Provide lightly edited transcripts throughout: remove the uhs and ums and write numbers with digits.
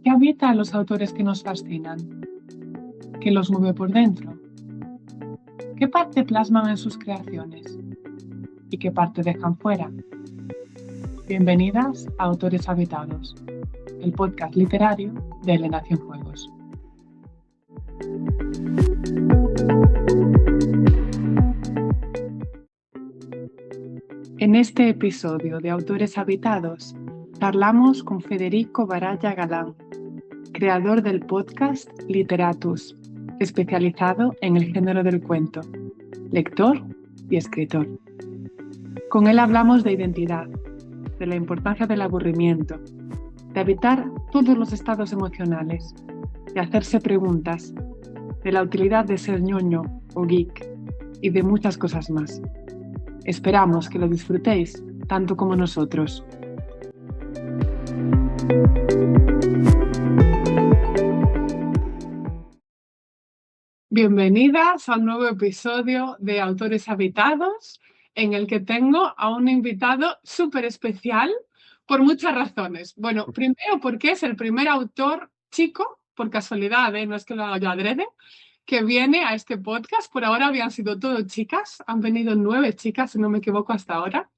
¿Qué habita a los autores que nos fascinan? ¿Qué los mueve por dentro? ¿Qué parte plasman en sus creaciones? ¿Y qué parte dejan fuera? Bienvenidas a Autores Habitados, el podcast literario de Elena Cienfuegos. En este episodio de Autores Habitados, charlamos con Federico Baralla Galán, creador del podcast Literatus, especializado en el género del cuento, lector y escritor. Con él hablamos de identidad, de la importancia del aburrimiento, de habitar todos los estados emocionales, de hacerse preguntas, de la utilidad de ser ñoño o geek y de muchas cosas más. Esperamos que lo disfrutéis tanto como nosotros. Bienvenidas a un nuevo episodio de Autores Habitados, en el que tengo a un invitado súper especial por muchas razones. Bueno, primero porque es el primer autor chico, por casualidad, no es que lo haga yo adrede, que viene a este podcast. Por ahora habían sido todo chicas, han venido 9 chicas, si no me equivoco, hasta ahora.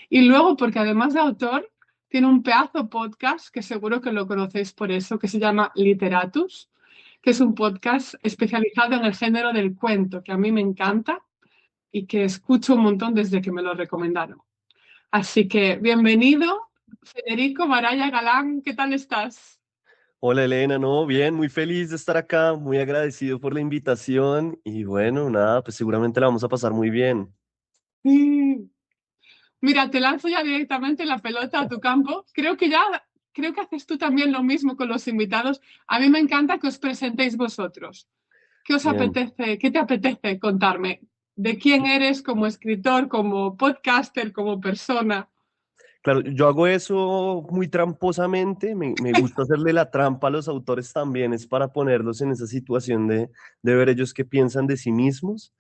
Y luego porque además de autor, tiene un pedazo podcast, que seguro que lo conocéis por eso, que se llama Literatus, que es un podcast especializado en el género del cuento, que a mí me encanta y que escucho un montón desde que me lo recomendaron. Así que bienvenido, Federico Baralla Galán, ¿qué tal estás? Hola Elena, no, bien, muy feliz de estar acá, muy agradecido por la invitación y bueno, nada, pues seguramente la vamos a pasar muy bien. Mira, te lanzo ya directamente la pelota a tu campo. Creo que haces tú también lo mismo con los invitados. A mí me encanta que os presentéis vosotros. ¿Qué os Bien, apetece? ¿Qué te apetece contarme? ¿De quién eres como escritor, como podcaster, como persona? claro, yo hago eso muy tramposamente, me gusta hacerle la trampa a los autores también, es para ponerlos en esa situación de ver ellos qué piensan de sí mismos,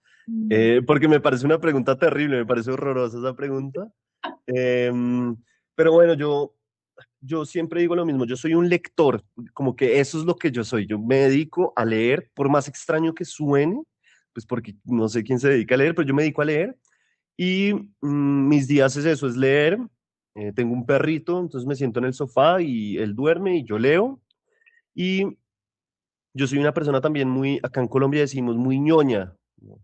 porque me parece una pregunta terrible, me parece horrorosa esa pregunta. Em, pero bueno, yo siempre digo lo mismo, yo soy un lector, como que eso es lo que yo soy, yo me dedico a leer, por más extraño que suene, pues porque no sé quién se dedica a leer, pero yo me dedico a leer y mis días es eso, es leer, tengo un perrito, entonces me siento en el sofá y él duerme y yo leo y yo soy una persona también muy, acá en Colombia decimos muy ñoña, ¿no?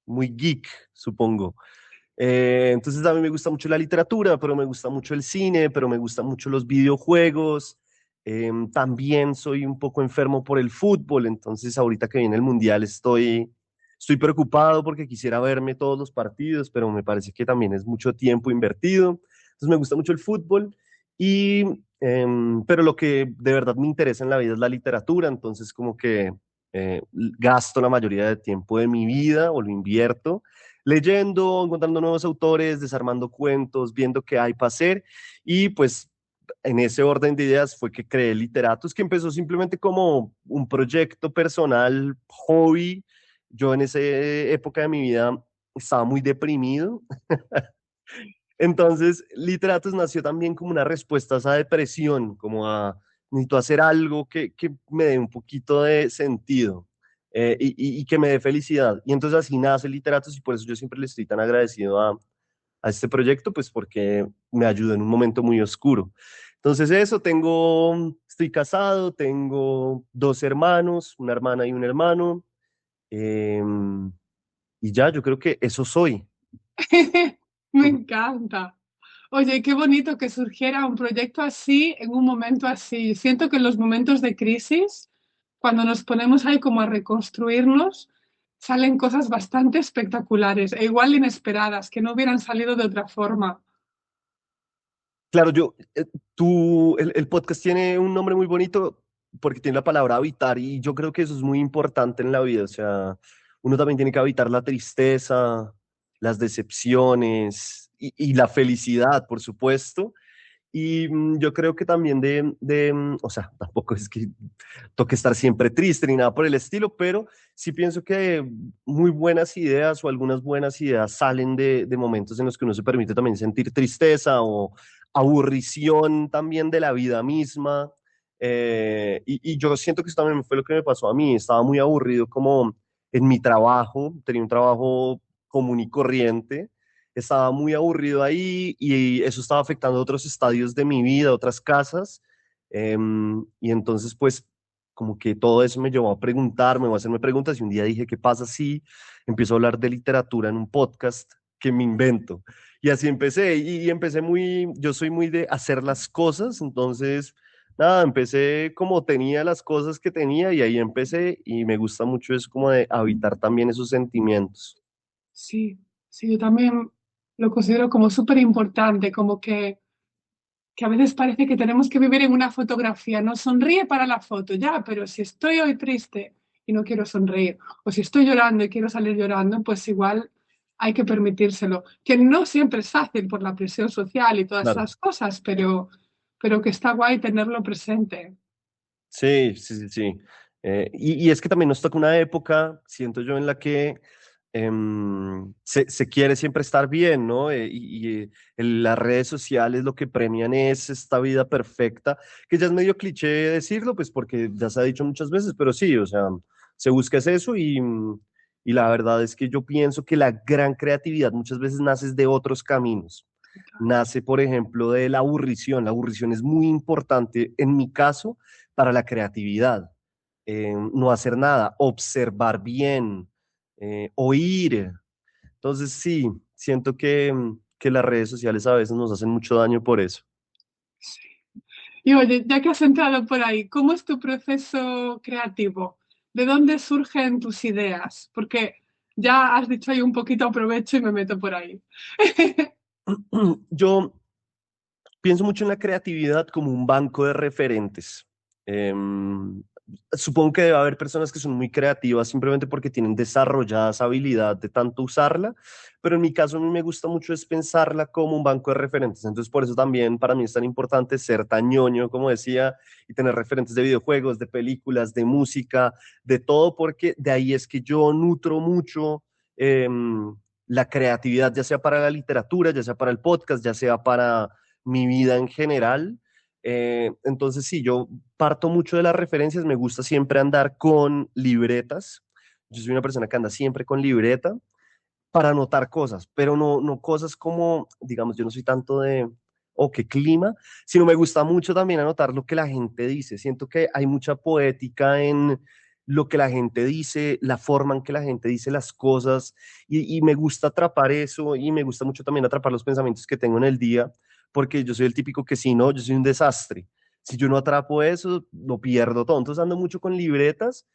Muy geek, supongo. Entonces a mí me gusta mucho la literatura, pero me gusta mucho el cine, pero me gustan mucho los videojuegos. También soy un poco enfermo por el fútbol, entonces ahorita que viene el mundial estoy preocupado porque quisiera verme todos los partidos, pero me parece que también es mucho tiempo invertido. Entonces me gusta mucho el fútbol y, pero lo que de verdad me interesa en la vida es la literatura, entonces como que gasto la mayoría de tiempo de mi vida o lo invierto leyendo, encontrando nuevos autores, desarmando cuentos, viendo qué hay para hacer y pues en ese orden de ideas fue que creé Literatus, que empezó simplemente como un proyecto personal, hobby. Yo en esa época de mi vida estaba muy deprimido. Entonces, Literatus nació también como una respuesta a esa depresión, como a necesito hacer algo que me dé un poquito de sentido y que me dé felicidad. Y entonces así nace Literatus y por eso yo siempre le estoy tan agradecido a este proyecto, pues porque me ayudó en un momento muy oscuro. Entonces eso, estoy casado, tengo 2 hermanos, una hermana y un hermano, eh, y ya, yo creo que eso soy. Me encanta. Oye, qué bonito que surgiera un proyecto así en un momento así. Siento que en los momentos de crisis, cuando nos ponemos ahí como a reconstruirnos, salen cosas bastante espectaculares e igual inesperadas, que no hubieran salido de otra forma. Claro, el podcast tiene un nombre muy bonito porque tiene la palabra habitar y yo creo que eso es muy importante en la vida. O sea, uno también tiene que habitar la tristeza, las decepciones y la felicidad, por supuesto. Y yo creo que también o sea, tampoco es que toque estar siempre triste ni nada por el estilo, pero sí pienso que muy buenas ideas o algunas buenas ideas salen de momentos en los que uno se permite también sentir tristeza o aburrición también de la vida misma. Y yo siento que eso también fue lo que me pasó a mí. Estaba muy aburrido como en mi trabajo, tenía un trabajo común y corriente, estaba muy aburrido ahí y eso estaba afectando otros estadios de mi vida, otras casas. Y entonces, pues, como que todo eso me llevó a preguntarme o a hacerme preguntas y un día dije, ¿qué pasa si empiezo a hablar de literatura en un podcast que me invento? Y así empecé y empecé yo soy muy de hacer las cosas, entonces, nada, empecé como tenía las cosas que tenía y ahí empecé y me gusta mucho eso como de habitar también esos sentimientos. Sí, sí, yo también lo considero como súper importante, como que a veces parece que tenemos que vivir en una fotografía. No sonríe para la foto, ya, pero si estoy hoy triste y no quiero sonreír, o si estoy llorando y quiero salir llorando, pues igual hay que permitírselo. Que no siempre es fácil por la presión social y todas Claro. esas cosas, pero que está guay tenerlo presente. Sí, sí, sí, sí. Y es que también nos toca una época, siento yo, en la que se quiere siempre estar bien, ¿no? Las redes sociales lo que premian es esta vida perfecta, que ya es medio cliché decirlo, pues porque ya se ha dicho muchas veces, pero sí, o sea, se busca es eso y la verdad es que yo pienso que la gran creatividad muchas veces nace de otros caminos. Nace, por ejemplo, de la aburrición. La aburrición es muy importante en mi caso para la creatividad. No hacer nada, observar bien, oír. Entonces sí, siento que las redes sociales a veces nos hacen mucho daño por eso. Y oye, ya que has entrado por ahí, ¿cómo es tu proceso creativo? ¿De dónde surgen tus ideas? Porque ya has dicho ahí un poquito aprovecho y me meto por ahí. Yo pienso mucho en la creatividad como un banco de referentes. Supongo que debe haber personas que son muy creativas simplemente porque tienen desarrollada esa habilidad de tanto usarla, pero en mi caso a mí me gusta mucho es pensarla como un banco de referentes. Entonces por eso también para mí es tan importante ser tan ñoño, como decía, y tener referentes de videojuegos, de películas, de música, de todo, porque de ahí es que yo nutro mucho. La creatividad, ya sea para la literatura, ya sea para el podcast, ya sea para mi vida en general. Entonces, sí, yo parto mucho de las referencias, me gusta siempre andar con libretas. Yo soy una persona que anda siempre con libreta para anotar cosas, pero no cosas como, digamos, yo no soy tanto de, o qué clima, sino me gusta mucho también anotar lo que la gente dice. Siento que hay mucha poética en lo que la gente dice, la forma en que la gente dice las cosas, y me gusta atrapar eso, y me gusta mucho también atrapar los pensamientos que tengo en el día, porque yo soy el típico que si no, yo soy un desastre. Si yo no atrapo eso, lo pierdo todo. Entonces ando mucho con libretas.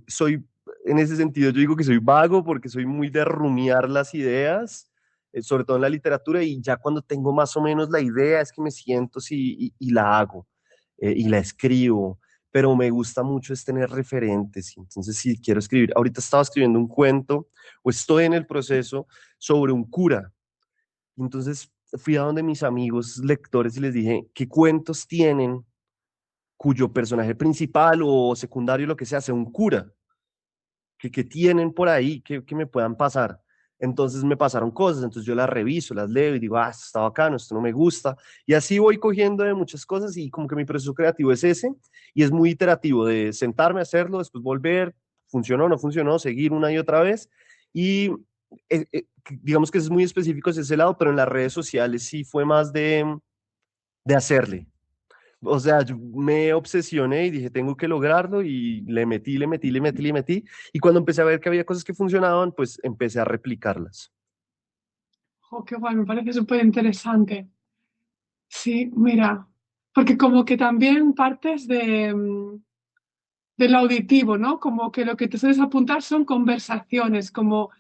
Soy en ese sentido, yo digo que soy vago porque soy muy de rumiar las ideas, sobre todo en la literatura, y ya cuando tengo más o menos la idea es que me siento sí, y la hago y la escribo, pero me gusta mucho es tener referentes. Y entonces, si quiero escribir, ahorita estaba escribiendo un cuento o estoy en el proceso sobre un cura. Entonces, fui a donde mis amigos lectores y les dije, ¿qué cuentos tienen cuyo personaje principal o secundario, lo que sea un cura? Que tienen por ahí que me puedan pasar. Entonces me pasaron cosas, entonces yo las reviso, las leo y digo, ah, esto está bacano, esto no me gusta. Y así voy cogiendo de muchas cosas y como que mi proceso creativo es ese y es muy iterativo de sentarme a hacerlo, después volver, funcionó, no funcionó, seguir una y otra vez. Y digamos que es muy específico hacia ese lado, pero en las redes sociales sí fue más de hacerle. O sea, yo me obsesioné y dije, tengo que lograrlo y le metí, le metí, le metí, le metí. Y cuando empecé a ver que había cosas que funcionaban, pues empecé a replicarlas. Oh, qué guay, me parece súper interesante. Sí, mira, porque como que también partes del auditivo, ¿no? Como que lo que te sueles apuntar son conversaciones, como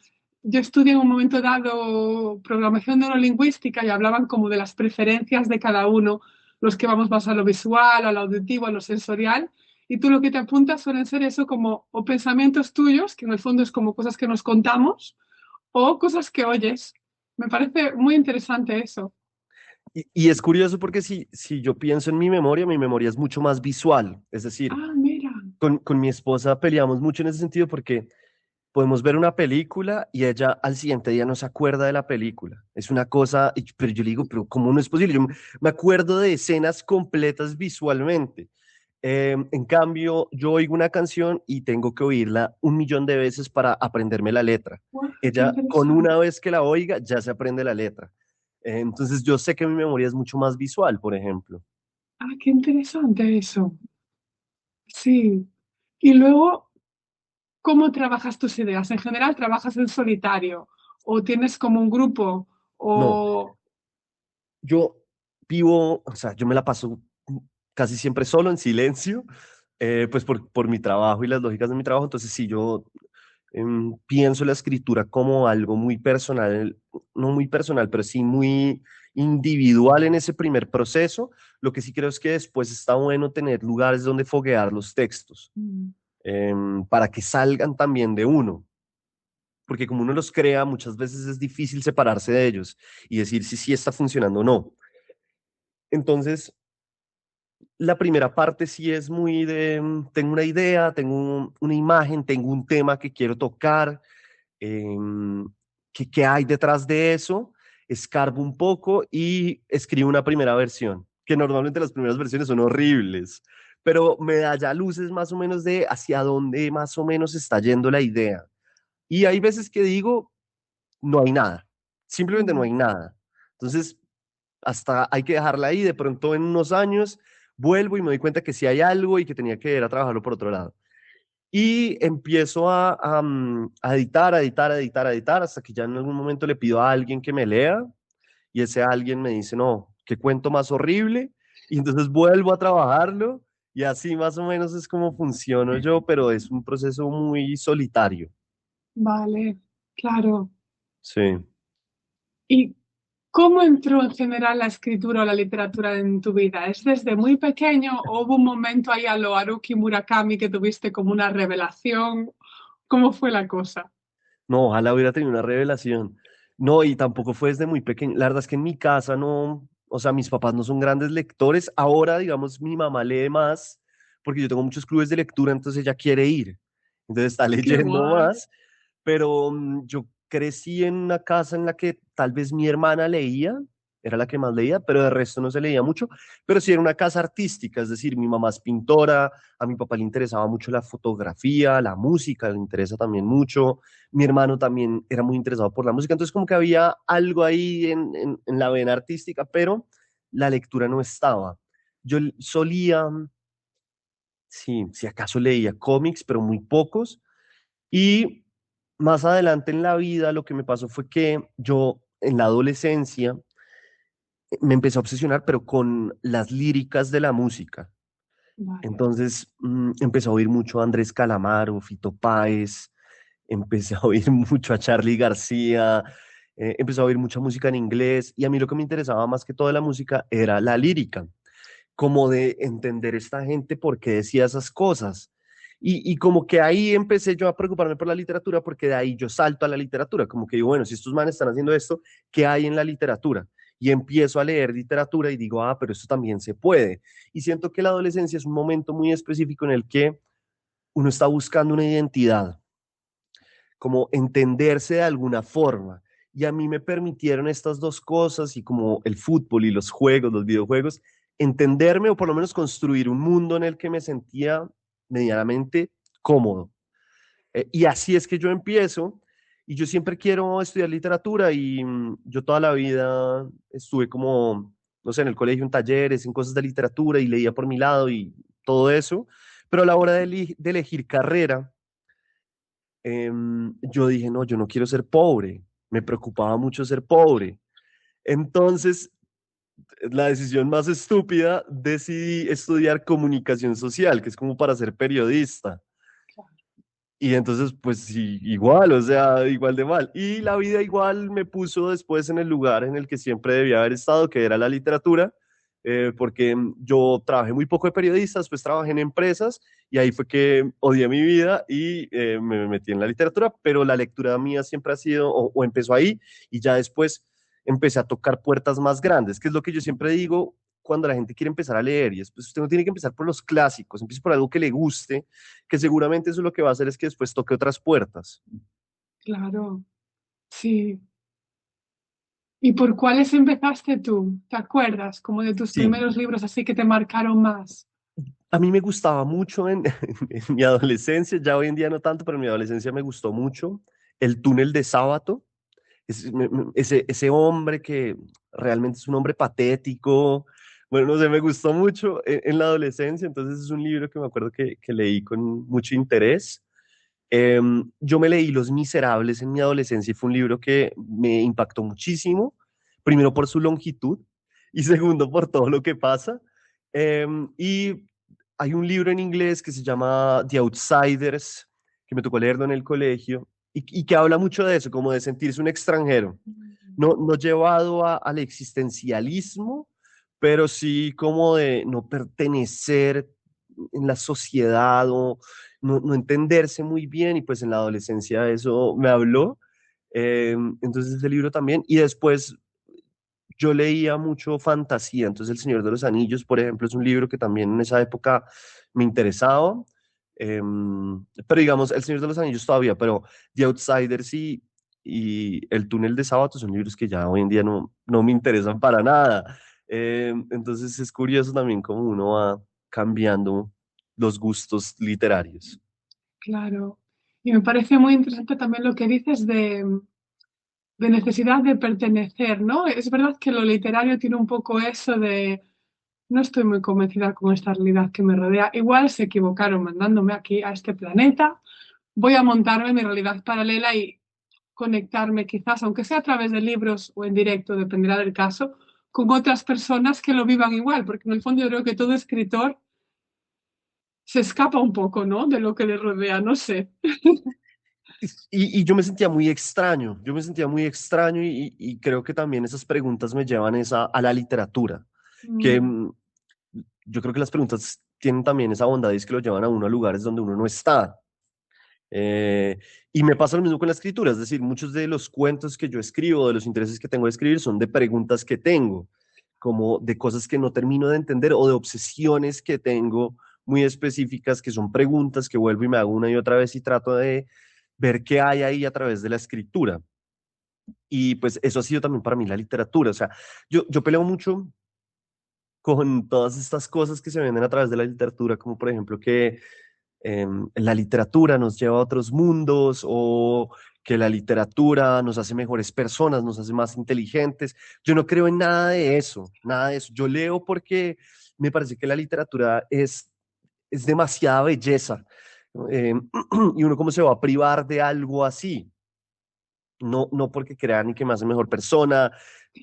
yo estudié en un momento dado programación neurolingüística y hablaban como de las preferencias de cada uno, los que vamos más a lo visual, a lo auditivo, a lo sensorial, y tú lo que te apuntas suelen ser eso como o pensamientos tuyos, que en el fondo es como cosas que nos contamos, o cosas que oyes. Me parece muy interesante eso. Y es curioso porque si yo pienso en mi memoria es mucho más visual. Es decir, Ah, mira. con mi esposa peleamos mucho en ese sentido porque podemos ver una película y ella al siguiente día no se acuerda de la película. Es una cosa, pero yo le digo, pero ¿cómo no es posible? Yo me acuerdo de escenas completas visualmente. En cambio, yo oigo una canción y tengo que oírla 1 millón de veces para aprenderme la letra. Guau, qué Ella, con interesante. una vez que la oiga, ya se aprende la letra. Entonces, yo sé que mi memoria es mucho más visual, por ejemplo. Ah, qué interesante eso. Sí. Y luego, ¿cómo trabajas tus ideas? ¿En general trabajas en solitario? ¿O tienes como un grupo? No, ¿O yo vivo, o sea, yo me la paso casi siempre solo, en silencio, pues por mi trabajo y las lógicas de mi trabajo. Entonces, sí, yo pienso la escritura como algo muy personal, no muy personal, pero sí muy individual en ese primer proceso. Lo que sí creo es que después está bueno tener lugares donde foguear los textos, mm, para que salgan también de uno, porque como uno los crea, muchas veces es difícil separarse de ellos y decir si sí está funcionando o no. Entonces, la primera parte sí es muy de, tengo una idea, tengo una imagen, tengo un tema que quiero tocar, em, qué hay detrás de eso, escarbo un poco y escribo una primera versión, que normalmente las primeras versiones son horribles, pero me da ya luces más o menos de hacia dónde más o menos está yendo la idea. Y hay veces que digo, no hay nada, simplemente no mm, hay nada. Entonces, hasta hay que dejarla ahí, de pronto en unos años vuelvo y me doy cuenta que sí hay algo y que tenía que ir a trabajarlo por otro lado. Y empiezo a editar, a editar, a editar, a editar, hasta que ya en algún momento le pido a alguien que me lea y ese alguien me dice, no, qué cuento más horrible. Y entonces vuelvo a trabajarlo y así más o menos es como funciono yo, pero es un proceso muy solitario. vale, claro. Sí. ¿Y cómo entró en general la escritura o la literatura en tu vida? ¿Es desde muy pequeño o hubo un momento ahí a lo Haruki Murakami que tuviste como una revelación? ¿Cómo fue la cosa? No, ojalá hubiera tenido una revelación. No, y tampoco fue desde muy pequeño. La verdad es que en mi casa no, o sea, mis papás no son grandes lectores. Ahora, digamos, mi mamá lee más porque yo tengo muchos clubes de lectura, entonces ella quiere ir. Entonces está Qué leyendo guay. más, pero yo crecí en una casa en la que tal vez mi hermana leía, era la que más leía, pero de resto no se leía mucho, pero sí era una casa artística, es decir, mi mamá es pintora, a mi papá le interesaba mucho la fotografía, la música, le interesa también mucho, mi hermano también era muy interesado por la música, entonces como que había algo ahí en la vena artística, pero la lectura no estaba. Yo solía, sí, si acaso leía cómics, pero muy pocos, y más adelante en la vida lo que me pasó fue que yo en la adolescencia me empecé a obsesionar, pero con las líricas de la música. Vale. Entonces empecé a oír mucho a Andrés Calamaro, Fito Páez, empecé a oír mucho a Charly García, empecé a oír mucha música en inglés y a mí lo que me interesaba más que toda la música era la lírica, como de entender esta gente por qué decía esas cosas. Y como que ahí empecé yo a preocuparme por la literatura, porque de ahí yo salto a la literatura, como que digo, bueno, si estos manes están haciendo esto, ¿qué hay en la literatura? Y empiezo a leer literatura y digo, ah, pero esto también se puede. Y siento que la adolescencia es un momento muy específico en el que uno está buscando una identidad, como entenderse de alguna forma. Y a mí me permitieron estas dos cosas y como el fútbol y los juegos, los videojuegos, entenderme o por lo menos construir un mundo en el que me sentía medianamente cómodo. Y así es que yo empiezo y yo siempre quiero estudiar literatura y yo toda la vida estuve como, no sé, en el colegio, en talleres, en cosas de literatura y leía por mi lado y todo eso, pero a la hora de elegir carrera, yo dije, no, yo no quiero ser pobre, me preocupaba mucho ser pobre. Entonces, la decisión más estúpida, decidí estudiar comunicación social, que es como para ser periodista. Y entonces, pues sí, igual, o sea, igual de mal. Y la vida igual me puso después en el lugar en el que siempre debía haber estado, que era la literatura, porque yo trabajé muy poco de periodista, después trabajé en empresas y ahí fue que odié mi vida y me metí en la literatura, pero la lectura mía siempre ha sido, o empezó ahí y ya después empecé a tocar puertas más grandes, que es lo que yo siempre digo cuando la gente quiere empezar a leer, y después usted no tiene que empezar por los clásicos, empiece por algo que le guste, que seguramente eso lo que va a hacer es que después toque otras puertas. Claro, sí. ¿Y por cuáles empezaste tú? ¿Te acuerdas? Como de tus Sí, primeros libros así que te marcaron más. a mí me gustaba mucho en mi adolescencia, ya hoy en día no tanto, pero en mi adolescencia me gustó mucho El túnel de Sábato. Ese hombre que realmente es un hombre patético, bueno, no sé, me gustó mucho en la adolescencia, entonces es un libro que me acuerdo que leí con mucho interés. Yo me leí Los Miserables en mi adolescencia y fue un libro que me impactó muchísimo, primero por su longitud y segundo por todo lo que pasa. Y hay un libro en inglés que se llama The Outsiders, que me tocó leerlo en el colegio y que habla mucho de eso, como de sentirse un extranjero, no llevado al existencialismo, pero sí como de no pertenecer en la sociedad o no entenderse muy bien, y pues en la adolescencia eso me habló. Entonces ese libro también, y después yo leía mucho fantasía, entonces El Señor de los Anillos, por ejemplo, es un libro que también en esa época me interesaba. Pero digamos, El Señor de los Anillos todavía, pero The Outsiders y El Túnel de Sábado son libros que ya hoy en día no me interesan para nada. Entonces es curioso también cómo uno va cambiando los gustos literarios. Claro. Y me parece muy interesante también lo que dices de necesidad de pertenecer, ¿no? Es verdad que lo literario tiene un poco eso de no estoy muy convencida con esta realidad que me rodea. Igual se equivocaron mandándome aquí a este planeta. Voy a montarme mi realidad paralela y conectarme quizás, aunque sea a través de libros o en directo, dependerá del caso, con otras personas que lo vivan igual, porque en el fondo yo creo que todo escritor se escapa un poco, ¿no? De lo que le rodea, no sé. Y yo me sentía muy extraño, yo me sentía muy extraño y creo que también esas preguntas me llevan a la literatura, que Mm, yo creo que las preguntas tienen también esa bondad y es que lo llevan a uno a lugares donde uno no está. Eh, y me pasa lo mismo con la escritura, es decir, muchos de los cuentos que yo escribo, de los intereses que tengo de escribir, son de preguntas que tengo, como de cosas que no termino de entender o de obsesiones que tengo muy específicas, que son preguntas que vuelvo y me hago una y otra vez y trato de ver qué hay ahí a través de la escritura. Y pues eso ha sido también para mí la literatura. O sea, yo peleo mucho con todas estas cosas que se venden a través de la literatura, como por ejemplo que la literatura nos lleva a otros mundos o que la literatura nos hace mejores personas, nos hace más inteligentes. Yo no creo en nada de eso, nada de eso. Yo leo porque me parece que la literatura es demasiada belleza. Eh, y uno cómo se va a privar de algo así, no porque crean ni que me hace mejor persona,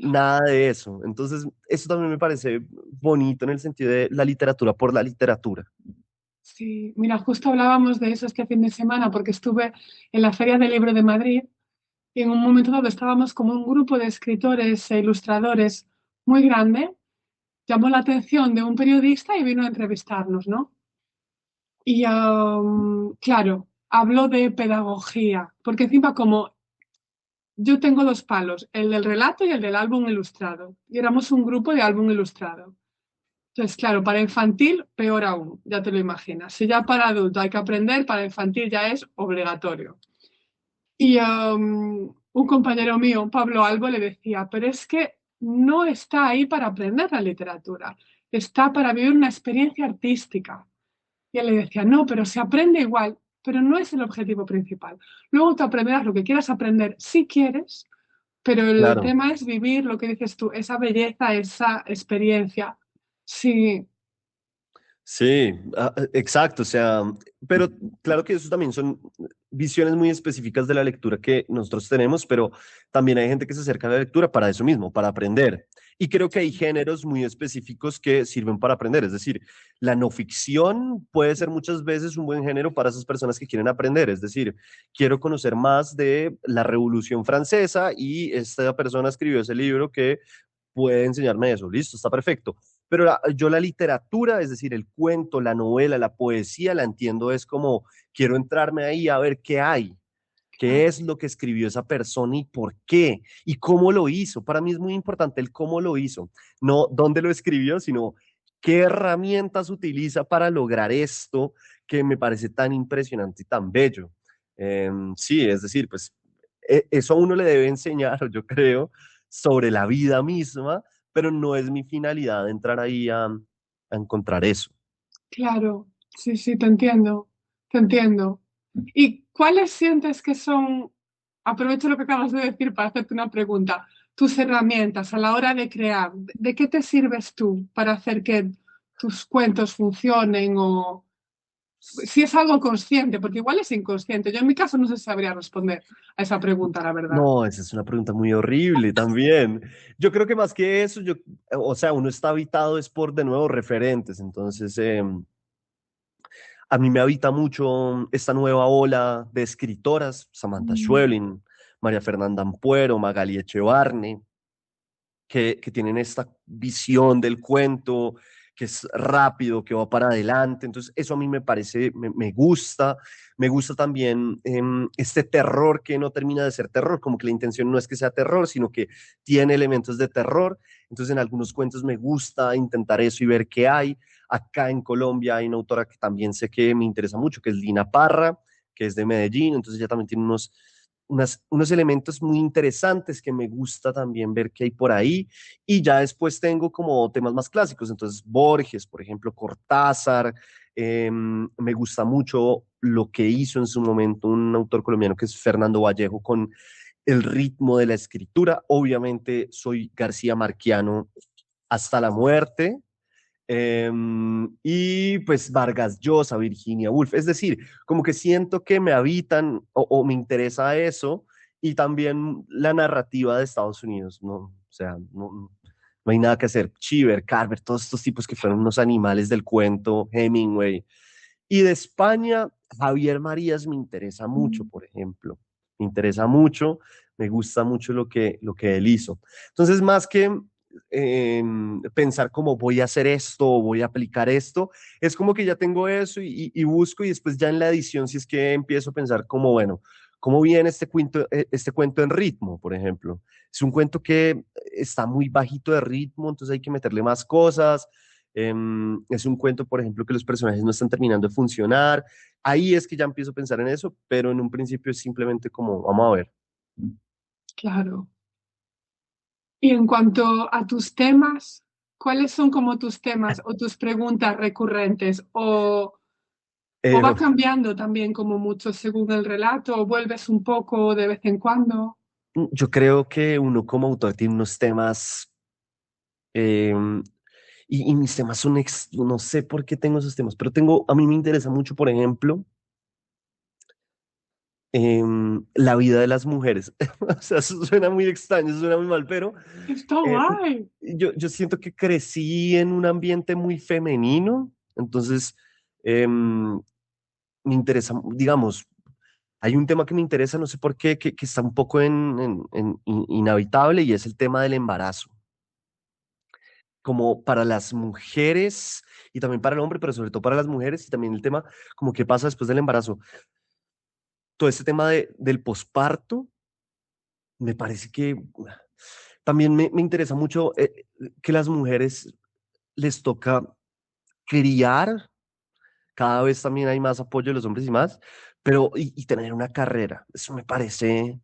nada de eso. Entonces, eso también me parece bonito en el sentido de la literatura por la literatura. sí, mira, justo hablábamos de eso este fin de semana porque estuve en la Feria del Libro de Madrid y en un momento dado estábamos como un grupo de escritores e ilustradores muy grande. Llamó la atención de un periodista y vino a entrevistarnos, ¿no? Y claro, habló de pedagogía, porque encima como yo tengo dos palos, el del relato y el del álbum ilustrado, y éramos un grupo de álbum ilustrado. Entonces, claro, para infantil, peor aún, ya te lo imaginas. Si ya para adulto hay que aprender, para infantil ya es obligatorio. Y un compañero mío, Pablo Albo, le decía, pero es que no está ahí para aprender la literatura, está para vivir una experiencia artística. Y él le decía, no, pero se aprende igual, pero no es el objetivo principal. Luego tú aprenderás lo que quieras aprender si quieres, pero el Claro. tema es vivir lo que dices tú, esa belleza, esa experiencia. Sí, Sí, exacto, o sea, pero claro que eso también son visiones muy específicas de la lectura que nosotros tenemos, pero también hay gente que se acerca a la lectura para eso mismo, para aprender. Y creo que hay géneros muy específicos que sirven para aprender, es decir, la no ficción puede ser muchas veces un buen género para esas personas que quieren aprender, es decir, quiero conocer más de la Revolución Francesa y esta persona escribió ese libro que puede enseñarme eso, listo, está perfecto, pero yo la literatura, es decir, el cuento, la novela, la poesía, la entiendo es como quiero entrarme ahí a ver qué hay. ¿Qué es lo que escribió esa persona y por qué? ¿Y cómo lo hizo? Para mí es muy importante el cómo lo hizo, no dónde lo escribió, sino qué herramientas utiliza para lograr esto que me parece tan impresionante y tan bello. Sí, es decir, pues eso a uno le debe enseñar, yo creo, sobre la vida misma, pero no es mi finalidad entrar ahí a encontrar eso. Claro, sí, sí, te entiendo, te entiendo. ¿Y cuáles sientes que son, aprovecho lo que acabas de decir para hacerte una pregunta, tus herramientas a la hora de crear? ¿De qué te sirves tú para hacer que tus cuentos funcionen o si es algo consciente? Porque igual es inconsciente. Yo en mi caso no sé si sabría responder a esa pregunta, la verdad. No, esa es una pregunta muy horrible también. Yo creo que más que eso, o sea, uno está habitado es por, de nuevo, referentes. Entonces, a mí me habita mucho esta nueva ola de escritoras, Samantha Mm, Schweblin, María Fernanda Ampuero, Magali Echevarne, que tienen esta visión del cuento, que es rápido, que va para adelante. Entonces, eso a mí me parece, me gusta. Me gusta también este terror que no termina de ser terror, como que la intención no es que sea terror, sino que tiene elementos de terror. Entonces, en algunos cuentos me gusta intentar eso y ver qué hay. Acá en Colombia hay una autora que también sé que me interesa mucho, que es Lina Parra, que es de Medellín. Entonces, ella también tiene unos elementos muy interesantes que me gusta también ver qué hay por ahí. Y ya después tengo como temas más clásicos, entonces Borges, por ejemplo, Cortázar. Me gusta mucho lo que hizo en su momento un autor colombiano que es Fernando Vallejo con el ritmo de la escritura. Obviamente soy García Marquiano hasta la muerte. Y pues Vargas Llosa, Virginia Woolf, es decir, como que siento que me habitan o me interesa eso y también la narrativa de Estados Unidos, ¿no? O sea, no hay nada que hacer. Cheever, Carver, todos estos tipos que fueron unos animales del cuento, Hemingway. Y de España, Javier Marías me interesa mucho, mm, por ejemplo. Me interesa mucho, me gusta mucho lo que él hizo. Entonces, más que pensar cómo voy a hacer esto o voy a aplicar esto, es como que ya tengo eso y busco y después ya en la edición, si es que empiezo a pensar como, bueno, ¿cómo viene este cuento en ritmo, por ejemplo? Es un cuento que está muy bajito de ritmo, entonces hay que meterle más cosas. Es un cuento, por ejemplo, que los personajes no están terminando de funcionar. Ahí es que ya empiezo a pensar en eso, pero en un principio es simplemente como, vamos a ver. claro. Y en cuanto a tus temas, ¿cuáles son como tus temas o tus preguntas recurrentes? O Eh, va cambiando también como mucho según el relato, o vuelves un poco de vez en cuando? yo creo que uno como autor tiene unos temas, em, y mis temas son, no sé por qué tengo esos temas, pero a mí me interesa mucho, por ejemplo, la vida de las mujeres. O sea, eso suena muy extraño, eso suena muy mal, pero Está eh, guay. yo siento que crecí en un ambiente muy femenino, entonces me interesa, digamos, hay un tema que me interesa, no sé por qué, que está un poco inhabitable y es el tema del embarazo. Como para las mujeres y también para el hombre, pero sobre todo para las mujeres y también el tema como qué pasa después del embarazo. Todo este tema del posparto, me parece que también me interesa mucho que las mujeres les toca criar, cada vez también hay más apoyo de los hombres y más, pero y tener una carrera, eso me parece,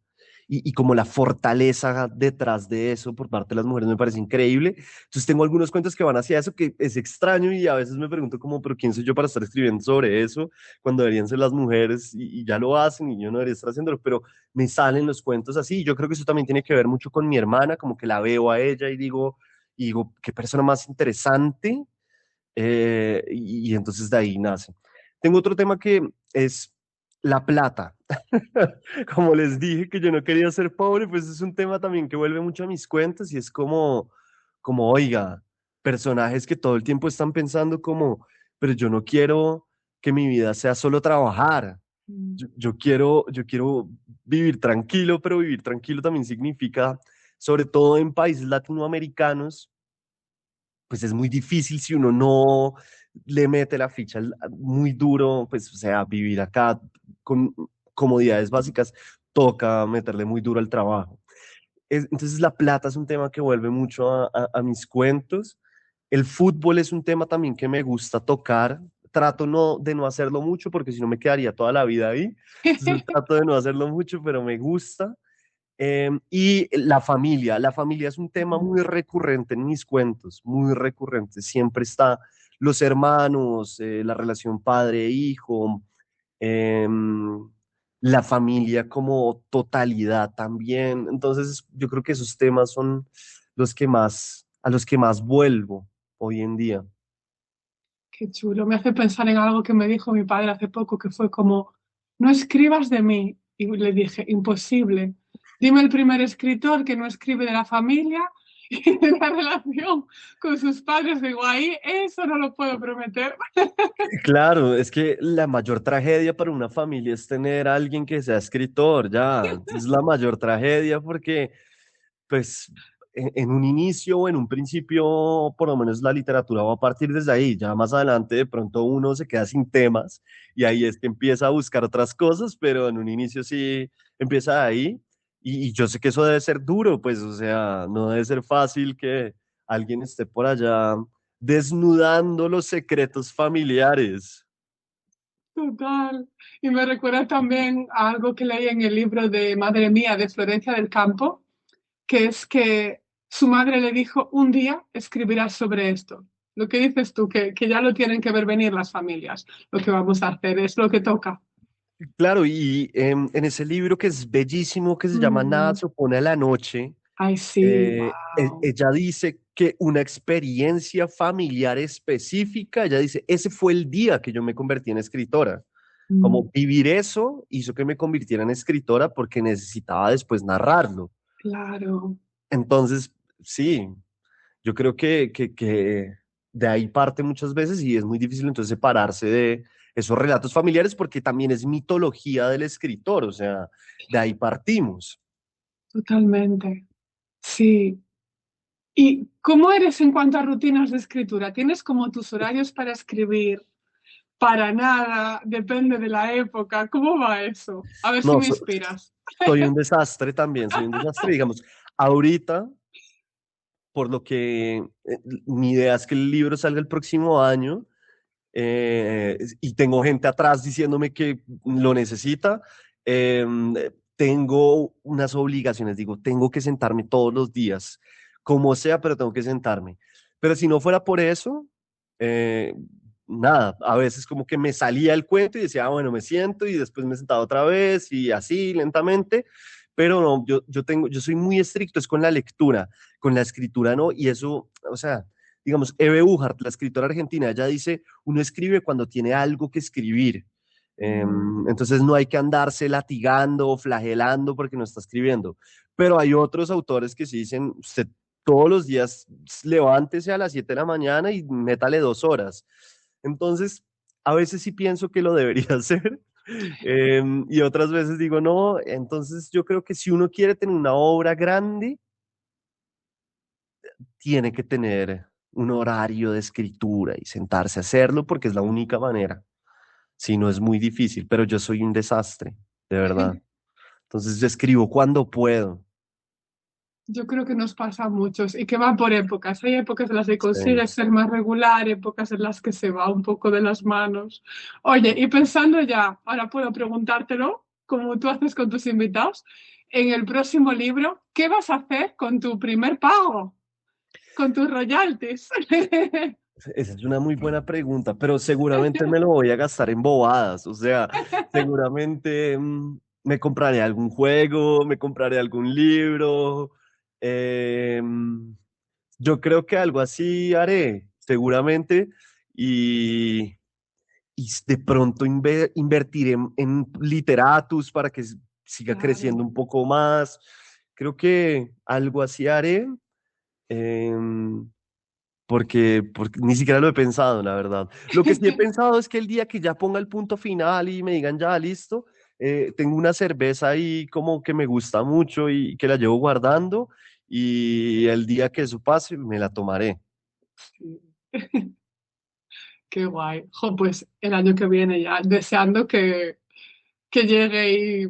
y como la fortaleza detrás de eso por parte de las mujeres me parece increíble. Entonces tengo algunos cuentos que van hacia eso, que es extraño y a veces me pregunto como, pero ¿quién soy yo para estar escribiendo sobre eso cuando deberían ser las mujeres y ya lo hacen y yo no debería estar haciéndolo? Pero me salen los cuentos así. Yo creo que eso también tiene que ver mucho con mi hermana, como que la veo a ella y digo, qué persona más interesante, y entonces de ahí nace. Tengo otro tema que es la plata. Como les dije que yo no quería ser pobre, pues es un tema también que vuelve mucho a mis cuentas y es como, oiga, personajes que todo el tiempo están pensando como, pero yo no quiero que mi vida sea solo trabajar. Mm, Yo quiero vivir tranquilo, pero vivir tranquilo también significa, sobre todo en países latinoamericanos, pues es muy difícil si uno no le mete la ficha muy duro, pues o sea, vivir acá con comodidades básicas. toca meterle muy duro al trabajo. Entonces la plata es un tema que vuelve mucho a mis cuentos. El fútbol es un tema también que me gusta tocar. Trato de no hacerlo mucho porque si no me quedaría toda la vida ahí. Entonces trato de no hacerlo mucho, pero me gusta. Y la familia es un tema muy recurrente en mis cuentos, muy recurrente. Siempre está los hermanos, la relación padre-hijo, em, la familia como totalidad también. Entonces, yo creo que esos temas son a los que más vuelvo hoy en día. Qué chulo. Me hace pensar en algo que me dijo mi padre hace poco, que fue como, no escribas de mí. Y le dije, imposible. Dime el primer escritor que no escribe de la familia y de la relación con sus padres. Digo, ahí eso no lo puedo prometer. Claro, es que la mayor tragedia para una familia es tener a alguien que sea escritor, ya, es la mayor tragedia porque, pues, en un inicio o en un principio, por lo menos la literatura va a partir desde ahí, ya más adelante de pronto uno se queda sin temas y ahí es que empieza a buscar otras cosas, pero en un inicio sí empieza ahí y yo sé que eso debe ser duro, pues, o sea, no debe ser fácil que alguien esté por allá desnudando los secretos familiares. Total. Y me recuerda también a algo que leí en el libro de Madre Mía de Florencia del Campo, que es que su madre le dijo, un día escribirás sobre esto. Lo que dices tú, que ya lo tienen que ver venir las familias. Lo que vamos a hacer es lo que toca. Claro, y en ese libro que es bellísimo, que se llama Nada Mm. se opone a la noche, Ay, sí, wow. ella dice que una experiencia familiar específica, ella dice, ese fue el día que yo me convertí en escritora. Mm, Como vivir eso hizo que me convirtiera en escritora porque necesitaba después narrarlo. claro. Entonces, sí, yo creo que de ahí parte muchas veces y es muy difícil entonces separarse de esos relatos familiares porque también es mitología del escritor, o sea, de ahí partimos. Totalmente. Sí. ¿Y cómo eres en cuanto a rutinas de escritura? ¿Tienes como tus horarios para escribir? Para nada, depende de la época. ¿Cómo va eso? A ver si No, me inspiras. soy un desastre también, soy un desastre, digamos, ahorita, por lo que mi idea es que el libro salga el próximo año y tengo gente atrás diciéndome que lo necesita, eh, tengo unas obligaciones, digo, tengo que sentarme todos los días, como sea, pero tengo que sentarme. Pero si no fuera por eso, eh, nada, a veces como que me salía el cuento y decía, ah, bueno, me siento y después me sentaba otra vez y así lentamente. Pero no, yo soy muy estricto, es con la lectura, con la escritura no, y eso, o sea, digamos, Eve Uhart, la escritora argentina, ella dice, uno escribe cuando tiene algo que escribir. Entonces no hay que andarse latigando o flagelando porque no está escribiendo. Pero hay otros autores que sí dicen, usted todos los días levántese a las 7 de la mañana y métale 2 horas. Entonces, a veces sí pienso que lo debería hacer. Y otras veces digo, no, entonces yo creo que si uno quiere tener una obra grande, tiene que tener un horario de escritura y sentarse a hacerlo porque es la única manera. Si no es muy difícil, pero yo soy un desastre, de verdad. Entonces yo escribo cuando puedo. Yo creo que nos pasa a muchos y que van por épocas. Hay épocas en las que Sí. consigues ser más regular, épocas en las que se va un poco de las manos. Oye, y pensando ya, ahora puedo preguntártelo, como tú haces con tus invitados, en el próximo libro, ¿qué vas a hacer con tu primer pago? Con tus royalties. Esa es una muy buena pregunta, pero seguramente me lo voy a gastar en bobadas. O sea, seguramente me compraré algún juego, me compraré algún libro. em, yo creo que algo así haré, seguramente. Y, y de pronto invertiré en literatus para que siga creciendo Claro. un poco más. Creo que algo así haré. em, porque ni siquiera lo he pensado, la verdad. Lo que sí he pensado es que el día que ya ponga el punto final y me digan ya listo, tengo una cerveza ahí como que me gusta mucho y que la llevo guardando y el día que eso pase me la tomaré. Sí. Qué guay. Jo, pues el año que viene ya, deseando que llegue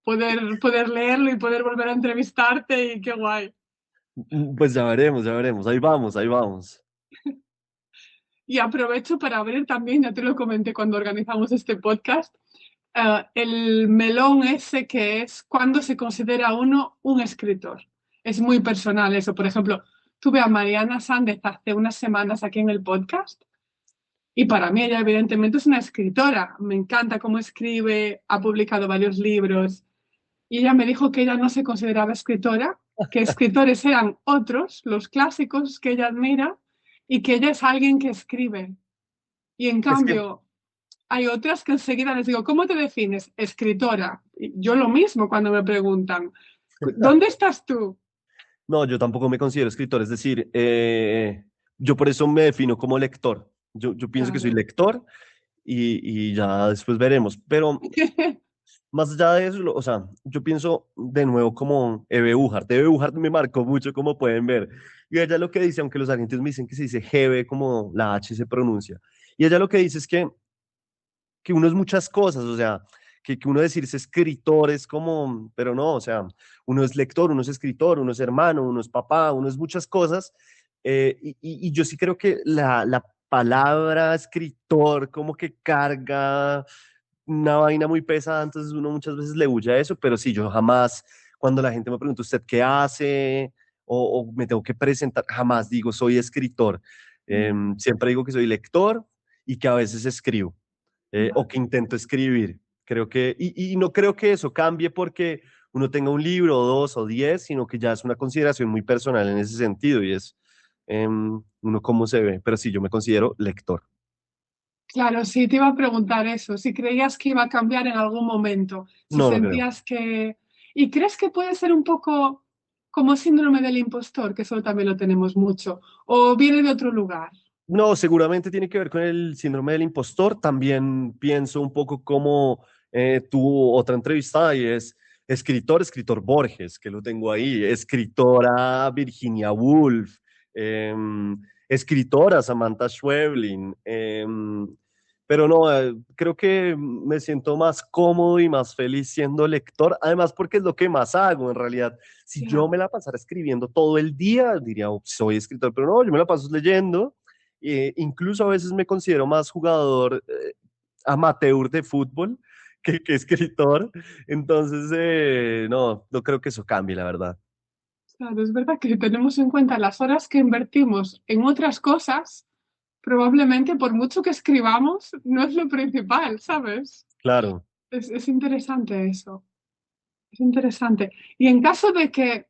poder leerlo y poder volver a entrevistarte y qué guay. Pues ya veremos, ahí vamos, ahí vamos. Y aprovecho para abrir también, ya te lo comenté cuando organizamos este podcast, el melón ese que es cuando se considera uno un escritor. Es muy personal eso. Por ejemplo, tuve a Mariana Sández hace unas semanas aquí en el podcast y para mí ella evidentemente es una escritora. Me encanta cómo escribe, ha publicado varios libros y ella me dijo que ella no se consideraba escritora, que escritores eran otros, los clásicos que ella admira y que ella es alguien que escribe. Y en Es que, cambio, hay otras que enseguida les digo, ¿cómo te defines? Escritora. Y yo lo mismo cuando me preguntan, ¿dónde estás tú? no, yo tampoco me considero escritor, es decir, yo por eso me defino como lector. Yo pienso que soy Claro. lector y ya después veremos. Pero más allá de eso, o sea, yo pienso de nuevo como Eve Uhart. Eve Uhart me marcó mucho, como pueden ver. Y ella lo que dice, aunque los argentinos me dicen que se dice Hebe, como la H se pronuncia. Y ella lo que dice es que uno es muchas cosas, o sea, que uno decirse escritor es como, pero no, o sea, uno es lector, uno es escritor, uno es hermano, uno es papá, uno es muchas cosas. Y yo sí creo que la palabra escritor como que carga una vaina muy pesada, entonces uno muchas veces le huye a eso, pero sí, yo jamás, cuando la gente me pregunta, ¿usted qué hace? O me tengo que presentar, jamás digo, soy escritor. Siempre digo que soy lector y que a veces escribo, o que Vale. intento escribir. Creo que, y no creo que eso cambie porque uno tenga un libro, o dos, o 10, sino que ya es una consideración muy personal en ese sentido y es uno cómo se ve. Pero sí, yo me considero lector. Claro, sí, te iba a preguntar eso, si creías que iba a cambiar en algún momento, si No, no creo. sentías que... ¿Y crees que puede ser un poco como síndrome del impostor, que eso también lo tenemos mucho, o viene de otro lugar? No, seguramente tiene que ver con el síndrome del impostor. También pienso un poco como tu otra entrevistada y es escritor Borges, que lo tengo ahí, escritora Virginia Woolf, escritora Samantha Schweblin. Pero no, creo que me siento más cómodo y más feliz siendo lector, además porque es lo que más hago en realidad. Si yo Ya. me la pasara escribiendo todo el día, diría, "Oh, soy escritor", pero no, yo me la paso leyendo. Incluso a veces me considero más jugador amateur de fútbol que escritor. Entonces, no, no creo que eso cambie, la verdad. Claro, es verdad que si tenemos en cuenta las horas que invertimos en otras cosas, probablemente por mucho que escribamos, no es lo principal, ¿sabes? Claro. Es interesante eso, es interesante. Y en caso de que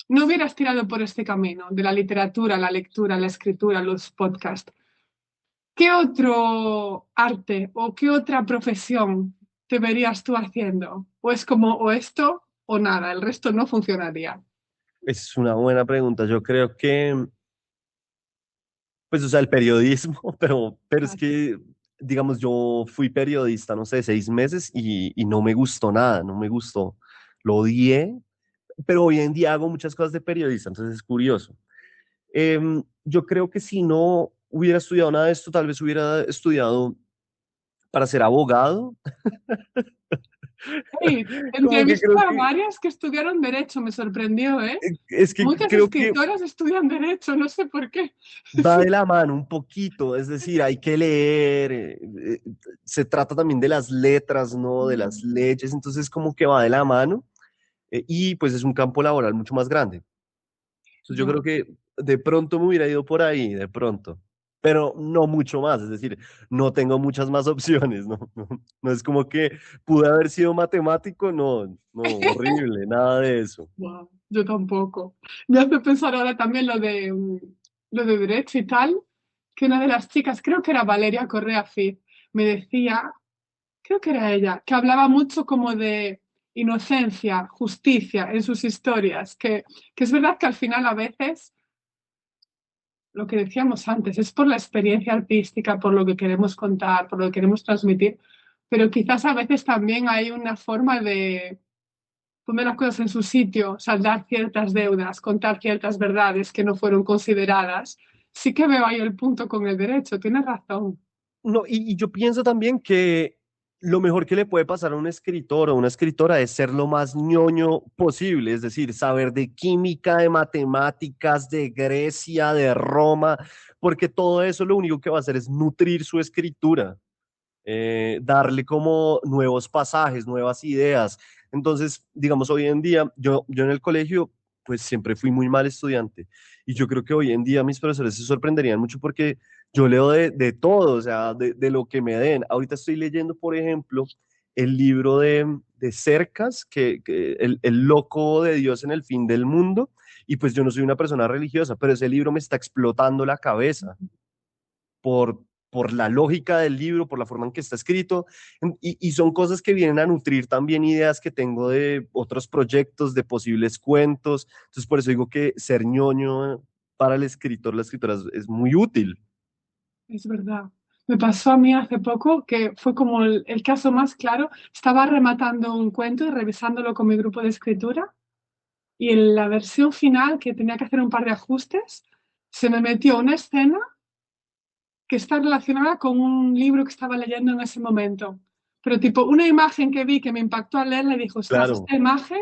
no hubieras tirado por este camino de la literatura, la lectura, la escritura, los podcasts, ¿qué otro arte o qué otra profesión te verías tú haciendo? O es como o esto o nada, el resto no funcionaría. Es una buena pregunta. Yo creo que, pues, o sea, el periodismo, pero es Claro. que, digamos, yo fui periodista, no sé, 6 meses y no me gustó nada, no me gustó. Lo odié, pero hoy en día hago muchas cosas de periodista, entonces es curioso. Yo creo que si no hubiera estudiado nada de esto, tal vez hubiera estudiado para ser abogado. Hey, Como que entrevisté creo a que, varias que estudiaron Derecho, me sorprendió, ¿eh? es que Muchas creo que escritoras estudian Derecho, no sé por qué. va de la mano un poquito, es decir, hay que leer, se trata también de las letras, ¿no? De las leyes, entonces como que va de la mano, y pues es un campo laboral mucho más grande. Entonces yo Ya. creo que de pronto me hubiera ido por ahí, de pronto, pero no mucho más, es decir, no tengo muchas más opciones, ¿no? No es como que pude haber sido matemático, no, no, horrible, nada de eso. Wow, yo tampoco. Me hace pensar ahora también lo de Derecho y tal, que una de las chicas, creo que era Valeria Correa Cid, me decía, creo que era ella, que hablaba mucho como de inocencia, justicia en sus historias, que es verdad que al final a veces lo que decíamos antes, es por la experiencia artística, por lo que queremos contar, por lo que queremos transmitir, pero quizás a veces también hay una forma de poner las cosas en su sitio, saldar ciertas deudas, contar ciertas verdades que no fueron consideradas. Sí que veo ahí el punto con el derecho, tienes razón. No, y yo pienso también que lo mejor que le puede pasar a un escritor o una escritora es ser lo más ñoño posible, es decir, saber de química, de matemáticas, de Grecia, de Roma, porque todo eso lo único que va a hacer es nutrir su escritura, darle como nuevos pasajes, nuevas ideas. Entonces, digamos, hoy en día, yo en el colegio, pues siempre fui muy mal estudiante. Y yo creo que hoy en día mis profesores se sorprenderían mucho porque yo leo de todo, o sea, de lo que me den. Ahorita estoy leyendo, por ejemplo, el libro de Cercas, que el loco de Dios en el fin del mundo. Y pues yo no soy una persona religiosa, pero ese libro me está explotando la cabeza por, por la lógica del libro, por la forma en que está escrito, y son cosas que vienen a nutrir también ideas que tengo de otros proyectos, de posibles cuentos. Entonces, por eso digo que ser ñoño para el escritor, la escritora es muy útil. Es verdad. Me pasó a mí hace poco que fue como el caso más claro. Estaba rematando un cuento y revisándolo con mi grupo de escritura y en la versión final, que tenía que hacer un par de ajustes, se me metió una escena que está relacionada con un libro que estaba leyendo en ese momento. Pero tipo, una imagen que vi que me impactó al leerla y dijo, ostras, Claro, esta imagen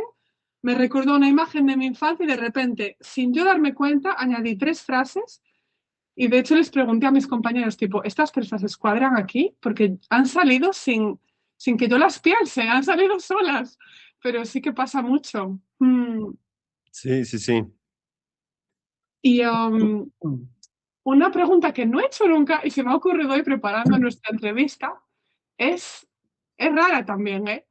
me recordó una imagen de mi infancia y de repente, sin yo darme cuenta, añadí tres frases y de hecho les pregunté a mis compañeros, tipo, ¿estas tres frases cuadran aquí? Porque han salido sin que yo las piense, han salido solas, pero sí que pasa mucho. sí, sí, sí. Y una pregunta que no he hecho nunca y se me ha ocurrido hoy preparando nuestra entrevista es, es rara también, ¿eh?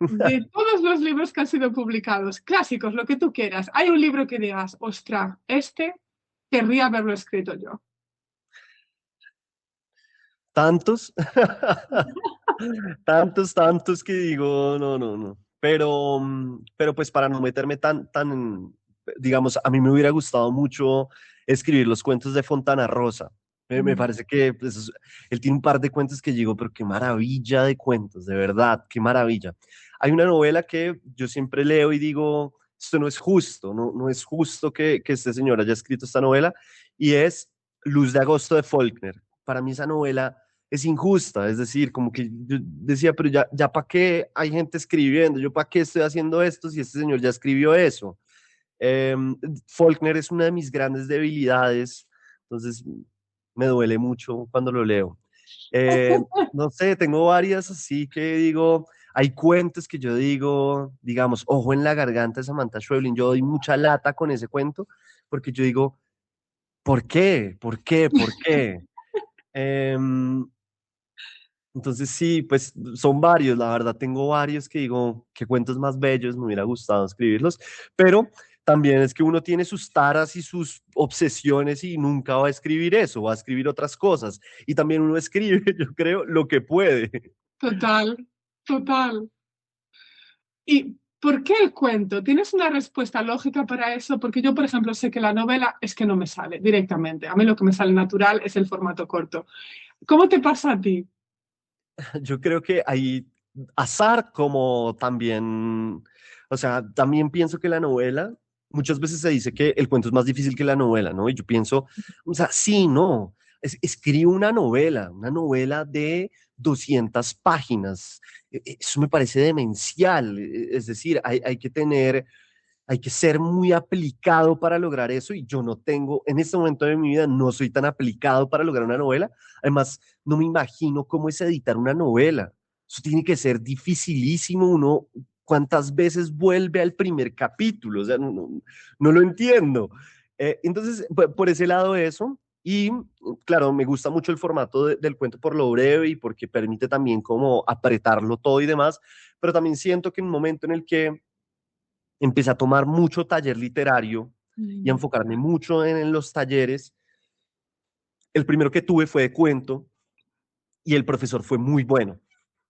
De todos los libros que han sido publicados, clásicos, lo que tú quieras, ¿hay un libro que digas, ostra, este querría haberlo escrito yo? Tantos, tantos que digo, no, no, no. Pero pues para no meterme digamos, a mí me hubiera gustado mucho escribir los cuentos de Fontana Rosa. Me Mm. parece que pues, él tiene un par de cuentos que digo, pero qué maravilla de cuentos, de verdad, qué maravilla. Hay una novela que yo siempre leo y digo, esto no es justo, no es justo que este señor haya escrito esta novela, y es Luz de Agosto de Faulkner. Para mí esa novela es injusta, es decir, como que yo decía, pero ya para qué hay gente escribiendo, yo para qué estoy haciendo esto si este señor ya escribió eso. Eh, Faulkner es una de mis grandes debilidades, entonces me duele mucho cuando lo leo. Eh, no sé, tengo varias así que digo, hay cuentos que yo digo, digamos, Ojo en la garganta de Samantha Schweblin, yo doy mucha lata con ese cuento, porque yo digo, ¿por qué? ¿Por qué? ¿Por qué? Entonces sí, pues son varios, la verdad tengo varios que digo, qué cuentos más bellos, me hubiera gustado escribirlos, pero también es que uno tiene sus taras y sus obsesiones y nunca va a escribir eso, va a escribir otras cosas. Y también uno escribe, yo creo, lo que puede. Total, total. ¿Y por qué el cuento? ¿Tienes una respuesta lógica para eso? Porque yo, por ejemplo, sé que la novela es que no me sale directamente. A mí lo que me sale natural es el formato corto. ¿Cómo te pasa a ti? Yo creo que hay azar como también, o sea, también pienso que la novela, muchas veces se dice que el cuento es más difícil que la novela, ¿no? Y yo pienso, o sea, sí, no, escribo una novela de 200 páginas. Eso me parece demencial, es decir, hay que tener, hay que ser muy aplicado para lograr eso y yo no tengo, en este momento de mi vida, no soy tan aplicado para lograr una novela. Además, no me imagino cómo es editar una novela. Eso tiene que ser dificilísimo. Uno, ¿cuántas veces vuelve al primer capítulo? O sea, no lo entiendo. Entonces, por ese lado eso. Y claro, me gusta mucho el formato del cuento por lo breve y porque permite también como apretarlo todo y demás, pero también siento que en un momento en el que empecé a tomar mucho taller literario y a Mm, enfocarme mucho en los talleres. El primero que tuve fue de cuento y el profesor fue muy bueno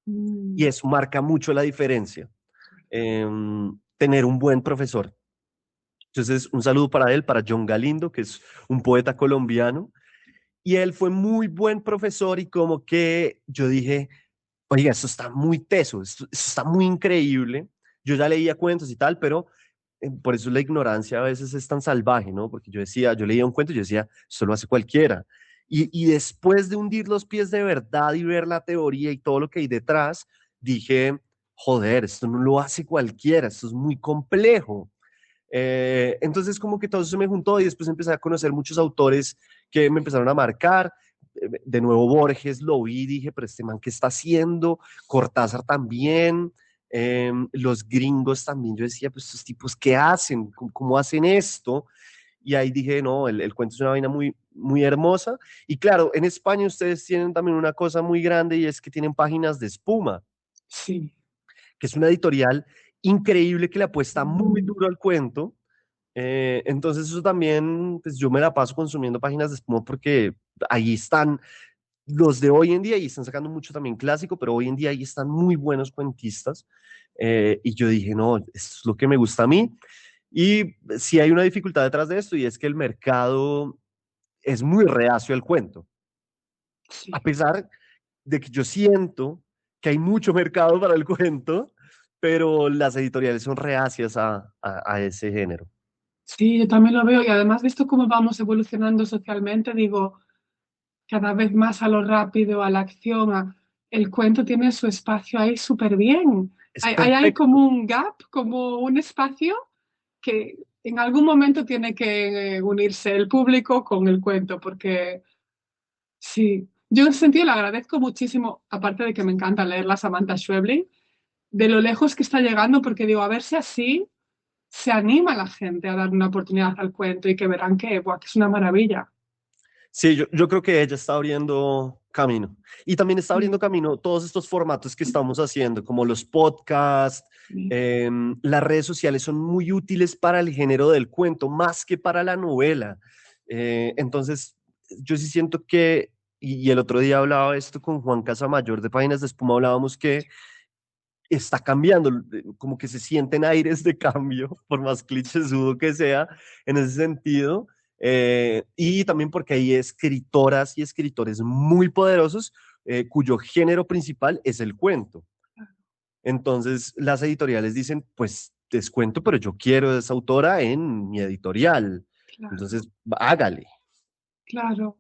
y mm, eso marca mucho la diferencia, tener un buen profesor. Entonces, un saludo para él, para John Galindo, que es un poeta colombiano, y él fue muy buen profesor y como que yo dije, oiga, esto está muy teso, esto está muy increíble. Yo ya leía cuentos y tal, pero por eso la ignorancia a veces es tan salvaje, ¿no? Porque yo decía, yo leía un cuento y yo decía, esto lo hace cualquiera. Y después de hundir los pies de verdad y ver la teoría y todo lo que hay detrás, dije, joder, esto no lo hace cualquiera, esto es muy complejo. Entonces como que todo eso se me juntó y después empecé a conocer muchos autores que me empezaron a marcar. De nuevo Borges lo vi, dije, pero este man, ¿qué está haciendo? Cortázar también, los gringos también. Yo decía, pues estos tipos, ¿qué hacen? ¿Cómo hacen esto? Y ahí dije, no, el cuento es una vaina muy, muy hermosa. Y claro, en España ustedes tienen también una cosa muy grande y es que tienen páginas de espuma, Sí. que es una editorial increíble que le apuesta muy duro al cuento. Entonces eso también, pues yo me la paso consumiendo páginas de espuma porque ahí están los de hoy en día y están sacando mucho también clásico, pero hoy en día ahí están muy buenos cuentistas. Y yo dije, no, esto es lo que me gusta a mí. Y sí hay una dificultad detrás de esto y es que el mercado es muy reacio al cuento. A Sí. pesar de que yo siento que hay mucho mercado para el cuento, pero las editoriales son reacias a ese género. Sí, yo también lo veo y además visto cómo vamos evolucionando socialmente, digo, cada vez más a lo rápido, a la acción, el cuento tiene su espacio ahí súper bien. Es Hay perfecto. como un gap, como un espacio que en algún momento tiene que unirse el público con el cuento, porque sí, yo en ese sentido le agradezco muchísimo, aparte de que me encanta leer a Samantha Schweblin, de lo lejos que está llegando, porque digo, a ver si así se anima la gente a dar una oportunidad al cuento y que verán que, buah, que es una maravilla. Sí, yo creo que ella está abriendo camino. Y también está abriendo Sí, camino todos estos formatos que estamos haciendo, como los podcasts, sí, las redes sociales son muy útiles para el género del cuento, más que para la novela. Entonces, yo sí siento que, y el otro día hablaba esto con Juan Casamayor de Páginas de Espuma, hablábamos que está cambiando, como que se sienten aires de cambio, por más clichésudo que sea, en ese sentido. Y también porque hay escritoras y escritores muy poderosos cuyo género principal es el cuento. Entonces las editoriales dicen, pues descuento, pero yo quiero a esa autora en mi editorial. claro, Entonces, hágale. claro.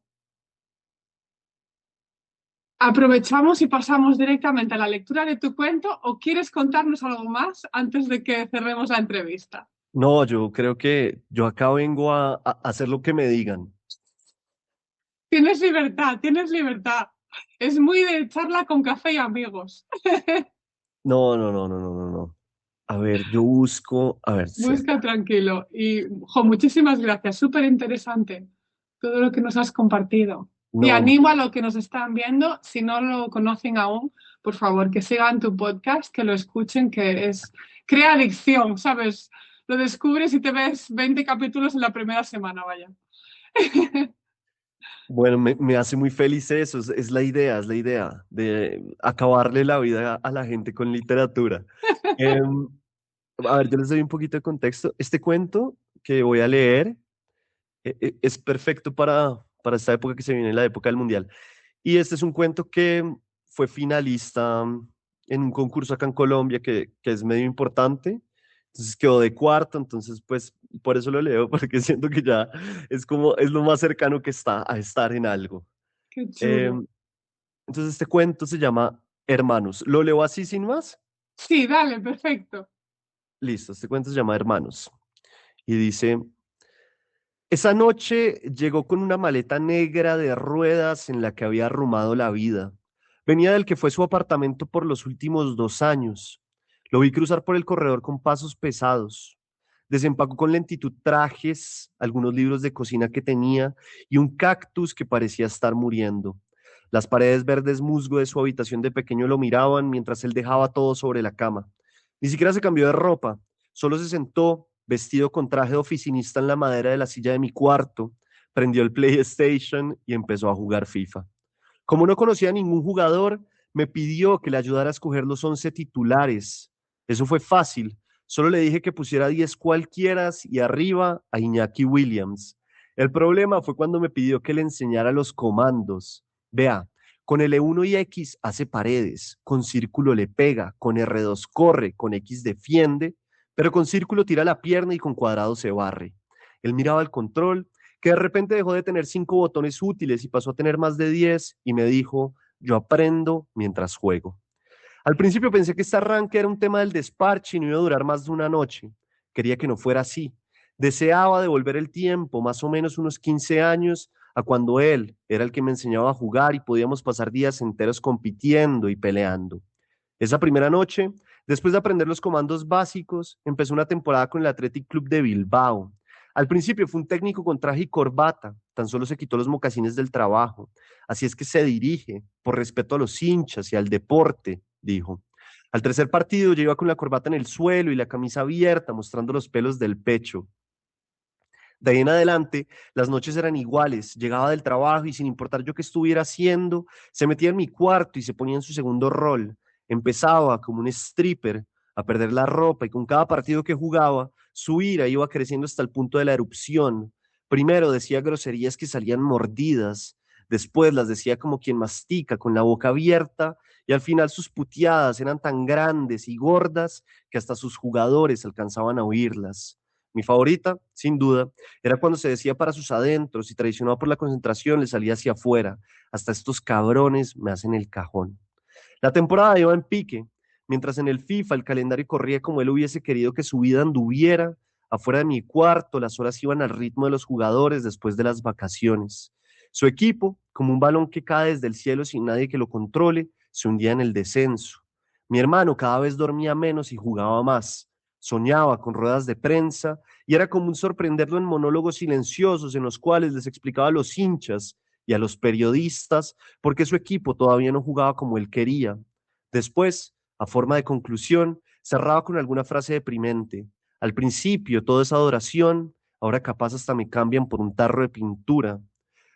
¿Aprovechamos y pasamos directamente a la lectura de tu cuento o quieres contarnos algo más antes de que cerremos la entrevista? No, yo creo que yo acá vengo a hacer lo que me digan. Tienes libertad, tienes libertad. Es muy de charla con café y amigos. No, no, no, no, no, no, no. A ver, yo busco, a ver, Busca tranquilo. Y, jo, muchísimas gracias, súper interesante todo lo que nos has compartido. Y no, animo a los que nos están viendo, si no lo conocen aún, por favor, que sigan tu podcast, que lo escuchen, que es, crea adicción, ¿sabes? Lo descubres y te ves 20 capítulos en la primera semana, vaya. bueno, me hace muy feliz eso, es la idea, es la idea de acabarle la vida a la gente con literatura. Em, a ver, yo les doy un poquito de contexto. Este cuento que voy a leer es perfecto para esta época que se viene, la época del Mundial. Y este es un cuento que fue finalista en un concurso acá en Colombia que es medio importante. Entonces quedó de cuarto, entonces pues por eso lo leo, porque siento que ya es como, es lo más cercano que está a estar en algo. Qué Eh, chulo. entonces este cuento se llama Hermanos. ¿Lo leo así sin más? Sí, dale, perfecto. Listo, este cuento se llama Hermanos. Y dice, esa noche llegó con una maleta negra de ruedas en la que había arrumado la vida. Venía del que fue su apartamento por los últimos 2 años. Lo vi cruzar por el corredor con pasos pesados. Desempacó con lentitud trajes, algunos libros de cocina que tenía y un cactus que parecía estar muriendo. Las paredes verdes musgo de su habitación de pequeño lo miraban mientras él dejaba todo sobre la cama. Ni siquiera se cambió de ropa, solo se sentó, vestido con traje de oficinista en la madera de la silla de mi cuarto, prendió el PlayStation y empezó a jugar FIFA. Como no conocía a ningún jugador, me pidió que le ayudara a escoger los 11 titulares. Eso fue fácil. Solo le dije que pusiera 10 cualquieras y arriba a Iñaki Williams. El problema fue cuando me pidió que le enseñara los comandos. Vea, con L1 y X hace paredes, con círculo le pega, con R2 corre, con X defiende, pero con círculo tira la pierna y con cuadrado se barre. Él miraba el control, que de repente dejó de tener 5 botones útiles y pasó a tener más de 10 y me dijo, yo aprendo mientras juego. Al principio pensé que este arranque era un tema del desparche y no iba a durar más de una noche. Quería que no fuera así. Deseaba devolver el tiempo, más o menos unos 15 años, a cuando él era el que me enseñaba a jugar y podíamos pasar días enteros compitiendo y peleando. Esa primera noche, después de aprender los comandos básicos, empezó una temporada con el Athletic Club de Bilbao. Al principio fue un técnico con traje y corbata, tan solo se quitó los mocasines del trabajo. Así es que se dirige, por respeto a los hinchas y al deporte, dijo. Al tercer partido ya iba con la corbata en el suelo y la camisa abierta, mostrando los pelos del pecho. De ahí en adelante, las noches eran iguales. Llegaba del trabajo y sin importar yo qué estuviera haciendo, se metía en mi cuarto y se ponía en su segundo rol. Empezaba como un stripper a perder la ropa y con cada partido que jugaba, su ira iba creciendo hasta el punto de la erupción. Primero decía groserías que salían mordidas, después las decía como quien mastica con la boca abierta y al final sus puteadas eran tan grandes y gordas que hasta sus jugadores alcanzaban a oírlas. Mi favorita, sin duda, era cuando se decía para sus adentros y traicionado por la concentración le salía hacia afuera. Hasta estos cabrones me hacen el cajón. La temporada iba en pique, mientras en el FIFA el calendario corría como él hubiese querido que su vida anduviera. Afuera de mi cuarto, las horas iban al ritmo de los jugadores después de las vacaciones. Su equipo, como un balón que cae desde el cielo sin nadie que lo controle, se hundía en el descenso. Mi hermano cada vez dormía menos y jugaba más. Soñaba con ruedas de prensa y era común sorprenderlo en monólogos silenciosos en los cuales les explicaba a los hinchas y a los periodistas por qué su equipo todavía no jugaba como él quería. Después, a forma de conclusión, cerraba con alguna frase deprimente. Al principio todo es adoración, ahora capaz hasta me cambian por un tarro de pintura.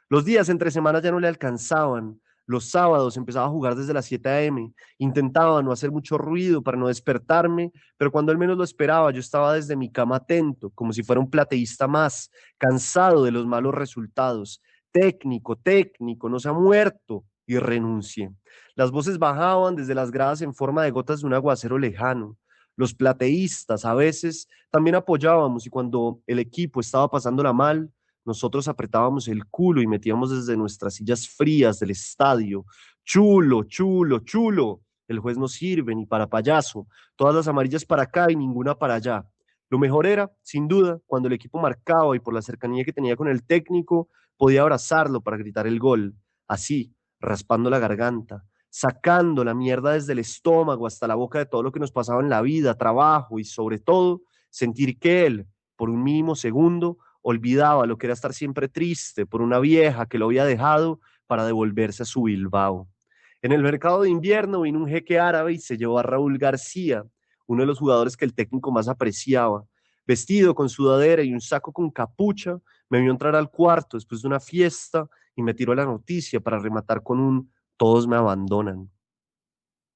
Los días entre semanas ya no le alcanzaban. Los sábados empezaba a jugar desde las 7 a.m. Intentaba no hacer mucho ruido para no despertarme, pero cuando él menos lo esperaba, yo estaba desde mi cama atento, como si fuera un plateísta más, cansado de los malos resultados. Técnico, técnico, no se ha muerto y renuncie. Las voces bajaban desde las gradas en forma de gotas de un aguacero lejano. Los plateístas a veces también apoyábamos y cuando el equipo estaba pasándola mal, nosotros apretábamos el culo y metíamos desde nuestras sillas frías del estadio. Chulo, chulo, chulo. El juez no sirve ni para payaso. Todas las amarillas para acá y ninguna para allá. Lo mejor era, sin duda, cuando el equipo marcaba y por la cercanía que tenía con el técnico, podía abrazarlo para gritar el gol. Así, raspando la garganta, sacando la mierda desde el estómago hasta la boca de todo lo que nos pasaba en la vida, trabajo y sobre todo, sentir que él, por un mínimo segundo, olvidaba lo que era estar siempre triste por una vieja que lo había dejado para devolverse a su Bilbao. En el mercado de invierno vino un jeque árabe y se llevó a Raúl García, uno de los jugadores que el técnico más apreciaba. Vestido con sudadera y un saco con capucha, me vio entrar al cuarto después de una fiesta y me tiró la noticia para rematar con un todos me abandonan.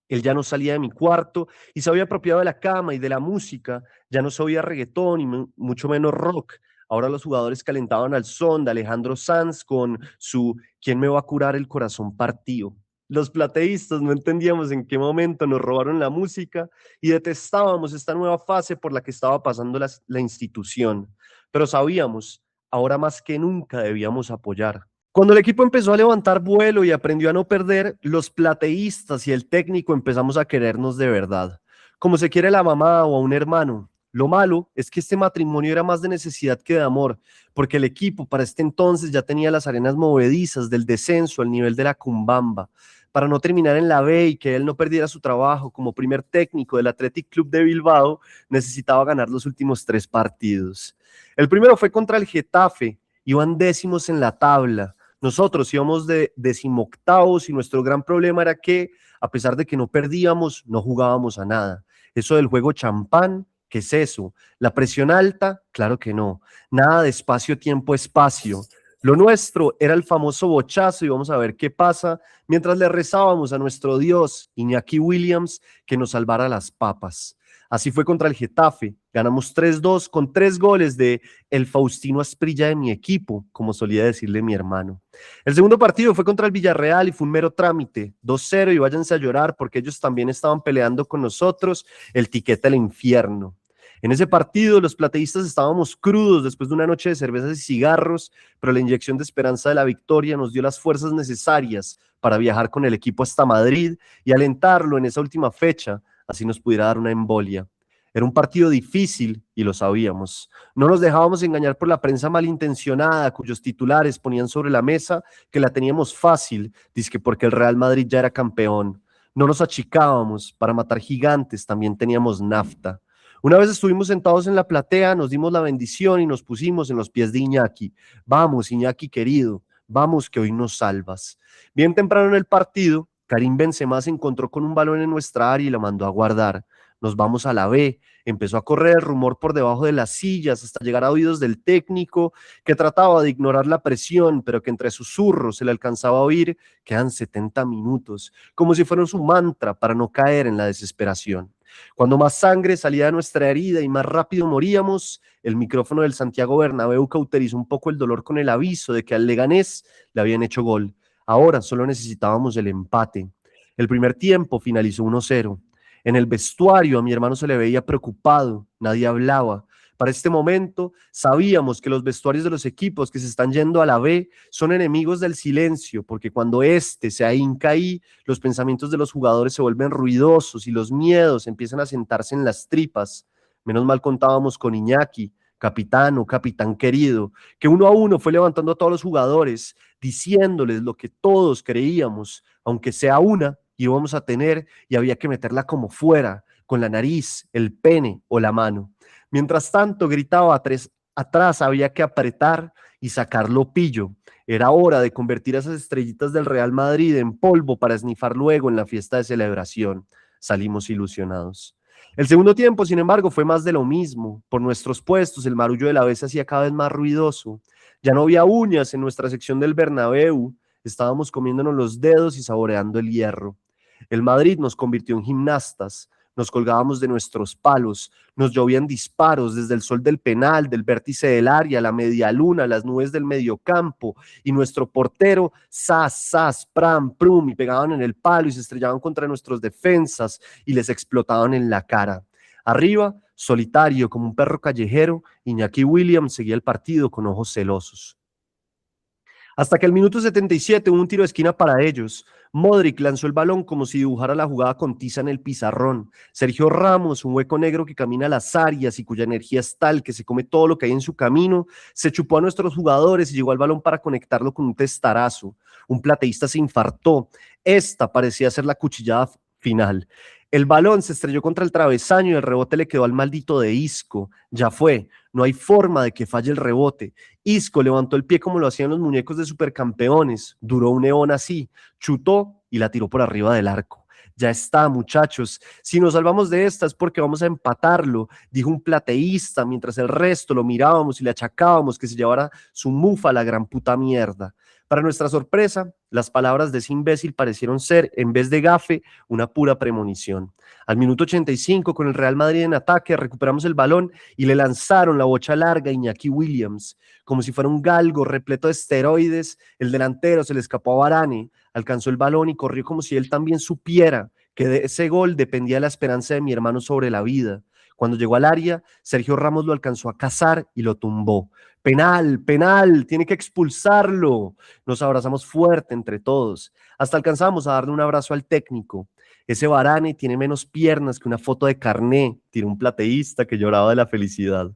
Él ya no salía de mi cuarto y se había apropiado de la cama y de la música, ya no se oía reggaetón y mucho menos rock. Ahora los jugadores calentaban al son de Alejandro Sanz con su ¿Quién me va a curar el corazón partido? Los plateístas no entendíamos en qué momento nos robaron la música y detestábamos esta nueva fase por la que estaba pasando la institución, pero sabíamos, ahora más que nunca debíamos apoyar. Cuando el equipo empezó a levantar vuelo y aprendió a no perder, los plateístas y el técnico empezamos a querernos de verdad, como se quiere la mamá o a un hermano. Lo malo es que este matrimonio era más de necesidad que de amor, porque el equipo para este entonces ya tenía las arenas movedizas del descenso al nivel de la Cumbamba. Para no terminar en la B y que él no perdiera su trabajo como primer técnico del Athletic Club de Bilbao, necesitaba ganar los últimos 3 partidos. El primero fue contra el Getafe, iban décimos en la tabla. Nosotros íbamos de 18º y nuestro gran problema era que, a pesar de que no perdíamos, no jugábamos a nada. Eso del juego champán, ¿qué es eso? ¿La presión alta? Claro que no. Nada de espacio, tiempo, espacio. Lo nuestro era el famoso bochazo y vamos a ver qué pasa mientras le rezábamos a nuestro Dios, Iñaki Williams, que nos salvara las papas. Así fue contra el Getafe, ganamos 3-2 con 3 goles de el Faustino Asprilla de mi equipo, como solía decirle mi hermano. El segundo partido fue contra el Villarreal y fue un mero trámite, 2-0 y váyanse a llorar porque ellos también estaban peleando con nosotros el tiquete al infierno. En ese partido los plateístas estábamos crudos después de una noche de cervezas y cigarros, pero la inyección de esperanza de la victoria nos dio las fuerzas necesarias para viajar con el equipo hasta Madrid y alentarlo en esa última fecha, así nos pudiera dar una embolia. Era un partido difícil y lo sabíamos. No nos dejábamos engañar por la prensa malintencionada, cuyos titulares ponían sobre la mesa que la teníamos fácil, dizque porque el Real Madrid ya era campeón. No nos achicábamos, para matar gigantes también teníamos nafta. Una vez estuvimos sentados en la platea, nos dimos la bendición y nos pusimos en los pies de Iñaki. Vamos, Iñaki querido, vamos que hoy nos salvas. Bien temprano en el partido, Karim Benzema se encontró con un balón en nuestra área y lo mandó a guardar. Nos vamos a la B, empezó a correr el rumor por debajo de las sillas hasta llegar a oídos del técnico, que trataba de ignorar la presión, pero que entre susurros se le alcanzaba a oír: quedan 70 minutos, como si fuera su mantra para no caer en la desesperación. Cuando más sangre salía de nuestra herida y más rápido moríamos, el micrófono del Santiago Bernabéu cauterizó un poco el dolor con el aviso de que al Leganés le habían hecho gol. Ahora solo necesitábamos el empate. El primer tiempo finalizó 1-0. En el vestuario a mi hermano se le veía preocupado, nadie hablaba. Para este momento sabíamos que los vestuarios de los equipos que se están yendo a la B son enemigos del silencio, porque cuando éste se ahinca ahí, los pensamientos de los jugadores se vuelven ruidosos y los miedos empiezan a sentarse en las tripas. Menos mal contábamos con Iñaki, capitán querido, que uno a uno fue levantando a todos los jugadores, diciéndoles lo que todos creíamos, aunque sea una, íbamos a tener y había que meterla como fuera, con la nariz, el pene o la mano. Mientras tanto gritaba atrás había que apretar y sacarlo pillo. Era hora de convertir a esas estrellitas del Real Madrid en polvo para esnifar luego en la fiesta de celebración. Salimos ilusionados. El segundo tiempo, sin embargo, fue más de lo mismo. Por nuestros puestos, el marullo de la vez se hacía cada vez más ruidoso. Ya no había uñas en nuestra sección del Bernabéu. Estábamos comiéndonos los dedos y saboreando el hierro. El Madrid nos convirtió en gimnastas. Nos colgábamos de nuestros palos, nos llovían disparos desde el sol del penal, del vértice del área, la media luna, las nubes del mediocampo, y nuestro portero, sas, pram, prum, y pegaban en el palo y se estrellaban contra nuestros defensas y les explotaban en la cara. Arriba, solitario como un perro callejero, Iñaki Williams seguía el partido con ojos celosos. Hasta que al minuto 77 hubo un tiro de esquina para ellos. Modric lanzó el balón como si dibujara la jugada con tiza en el pizarrón. Sergio Ramos, un hueco negro que camina a las áreas y cuya energía es tal que se come todo lo que hay en su camino, se chupó a nuestros jugadores y llegó al balón para conectarlo con un testarazo. Un plateísta se infartó. Esta parecía ser la cuchillada final. El balón se estrelló contra el travesaño y el rebote le quedó al maldito de Isco. Ya fue, no hay forma de que falle el rebote. Isco levantó el pie como lo hacían los muñecos de supercampeones. Duró un eón así, chutó y la tiró por arriba del arco. Ya está, muchachos, si nos salvamos de esta es porque vamos a empatarlo, dijo un plateísta, mientras el resto lo mirábamos y le achacábamos que se llevara su mufa a la gran puta mierda. Para nuestra sorpresa, las palabras de ese imbécil parecieron ser, en vez de gafe, una pura premonición. Al minuto 85, con el Real Madrid en ataque, recuperamos el balón y le lanzaron la bocha larga a Iñaki Williams. Como si fuera un galgo repleto de esteroides, el delantero se le escapó a Varane, alcanzó el balón y corrió como si él también supiera que de ese gol dependía la esperanza de mi hermano sobre la vida. Cuando llegó al área, Sergio Ramos lo alcanzó a cazar y lo tumbó. Penal, tiene que expulsarlo. Nos abrazamos fuerte entre todos. Hasta alcanzamos a darle un abrazo al técnico. Ese Varane tiene menos piernas que una foto de carné, tiró un plateísta que lloraba de la felicidad.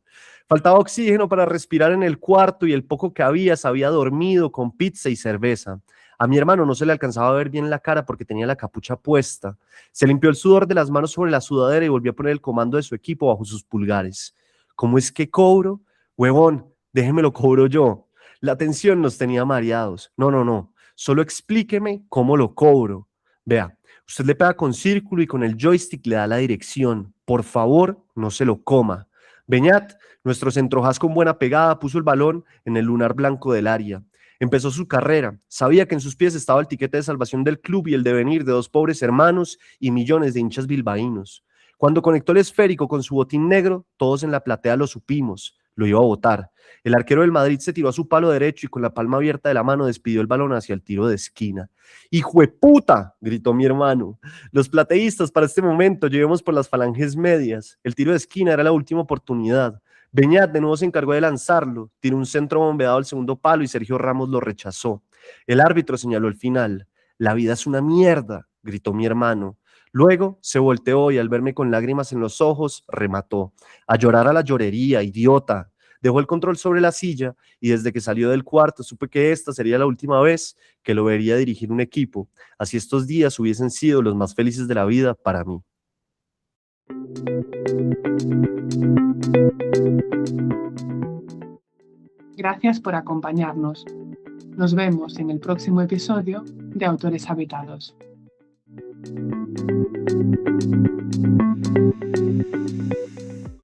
Faltaba oxígeno para respirar en el cuarto y el poco que había se había dormido con pizza y cerveza. A mi hermano no se le alcanzaba a ver bien la cara porque tenía la capucha puesta. Se limpió el sudor de las manos sobre la sudadera y volvió a poner el comando de su equipo bajo sus pulgares. ¿Cómo es que cobro? Huevón, déjeme lo cobro yo. La tensión nos tenía mareados. No. Solo explíqueme cómo lo cobro. Vea, usted le pega con círculo y con el joystick le da la dirección. Por favor, no se lo coma. Beñat, nuestro centrojas con buena pegada, puso el balón en el lunar blanco del área. Empezó su carrera. Sabía que en sus pies estaba el tiquete de salvación del club y el devenir de 2 pobres hermanos y millones de hinchas bilbaínos. Cuando conectó el esférico con su botín negro, todos en la platea lo supimos. Lo iba a botar. El arquero del Madrid se tiró a su palo derecho y con la palma abierta de la mano despidió el balón hacia el tiro de esquina. ¡Hijo de puta!, gritó mi hermano. Los plateístas para este momento llevemos por las falanges medias. El tiro de esquina era la última oportunidad. Beñat de nuevo se encargó de lanzarlo, tiró un centro bombeado al segundo palo y Sergio Ramos lo rechazó. El árbitro señaló el final. La vida es una mierda, gritó mi hermano. Luego se volteó y al verme con lágrimas en los ojos, remató. A llorar a la llorería, idiota. Dejó el control sobre la silla y desde que salió del cuarto supe que esta sería la última vez que lo vería dirigir un equipo. Así estos días hubiesen sido los más felices de la vida para mí. Gracias por acompañarnos. Nos vemos en el próximo episodio de Autores Habitados.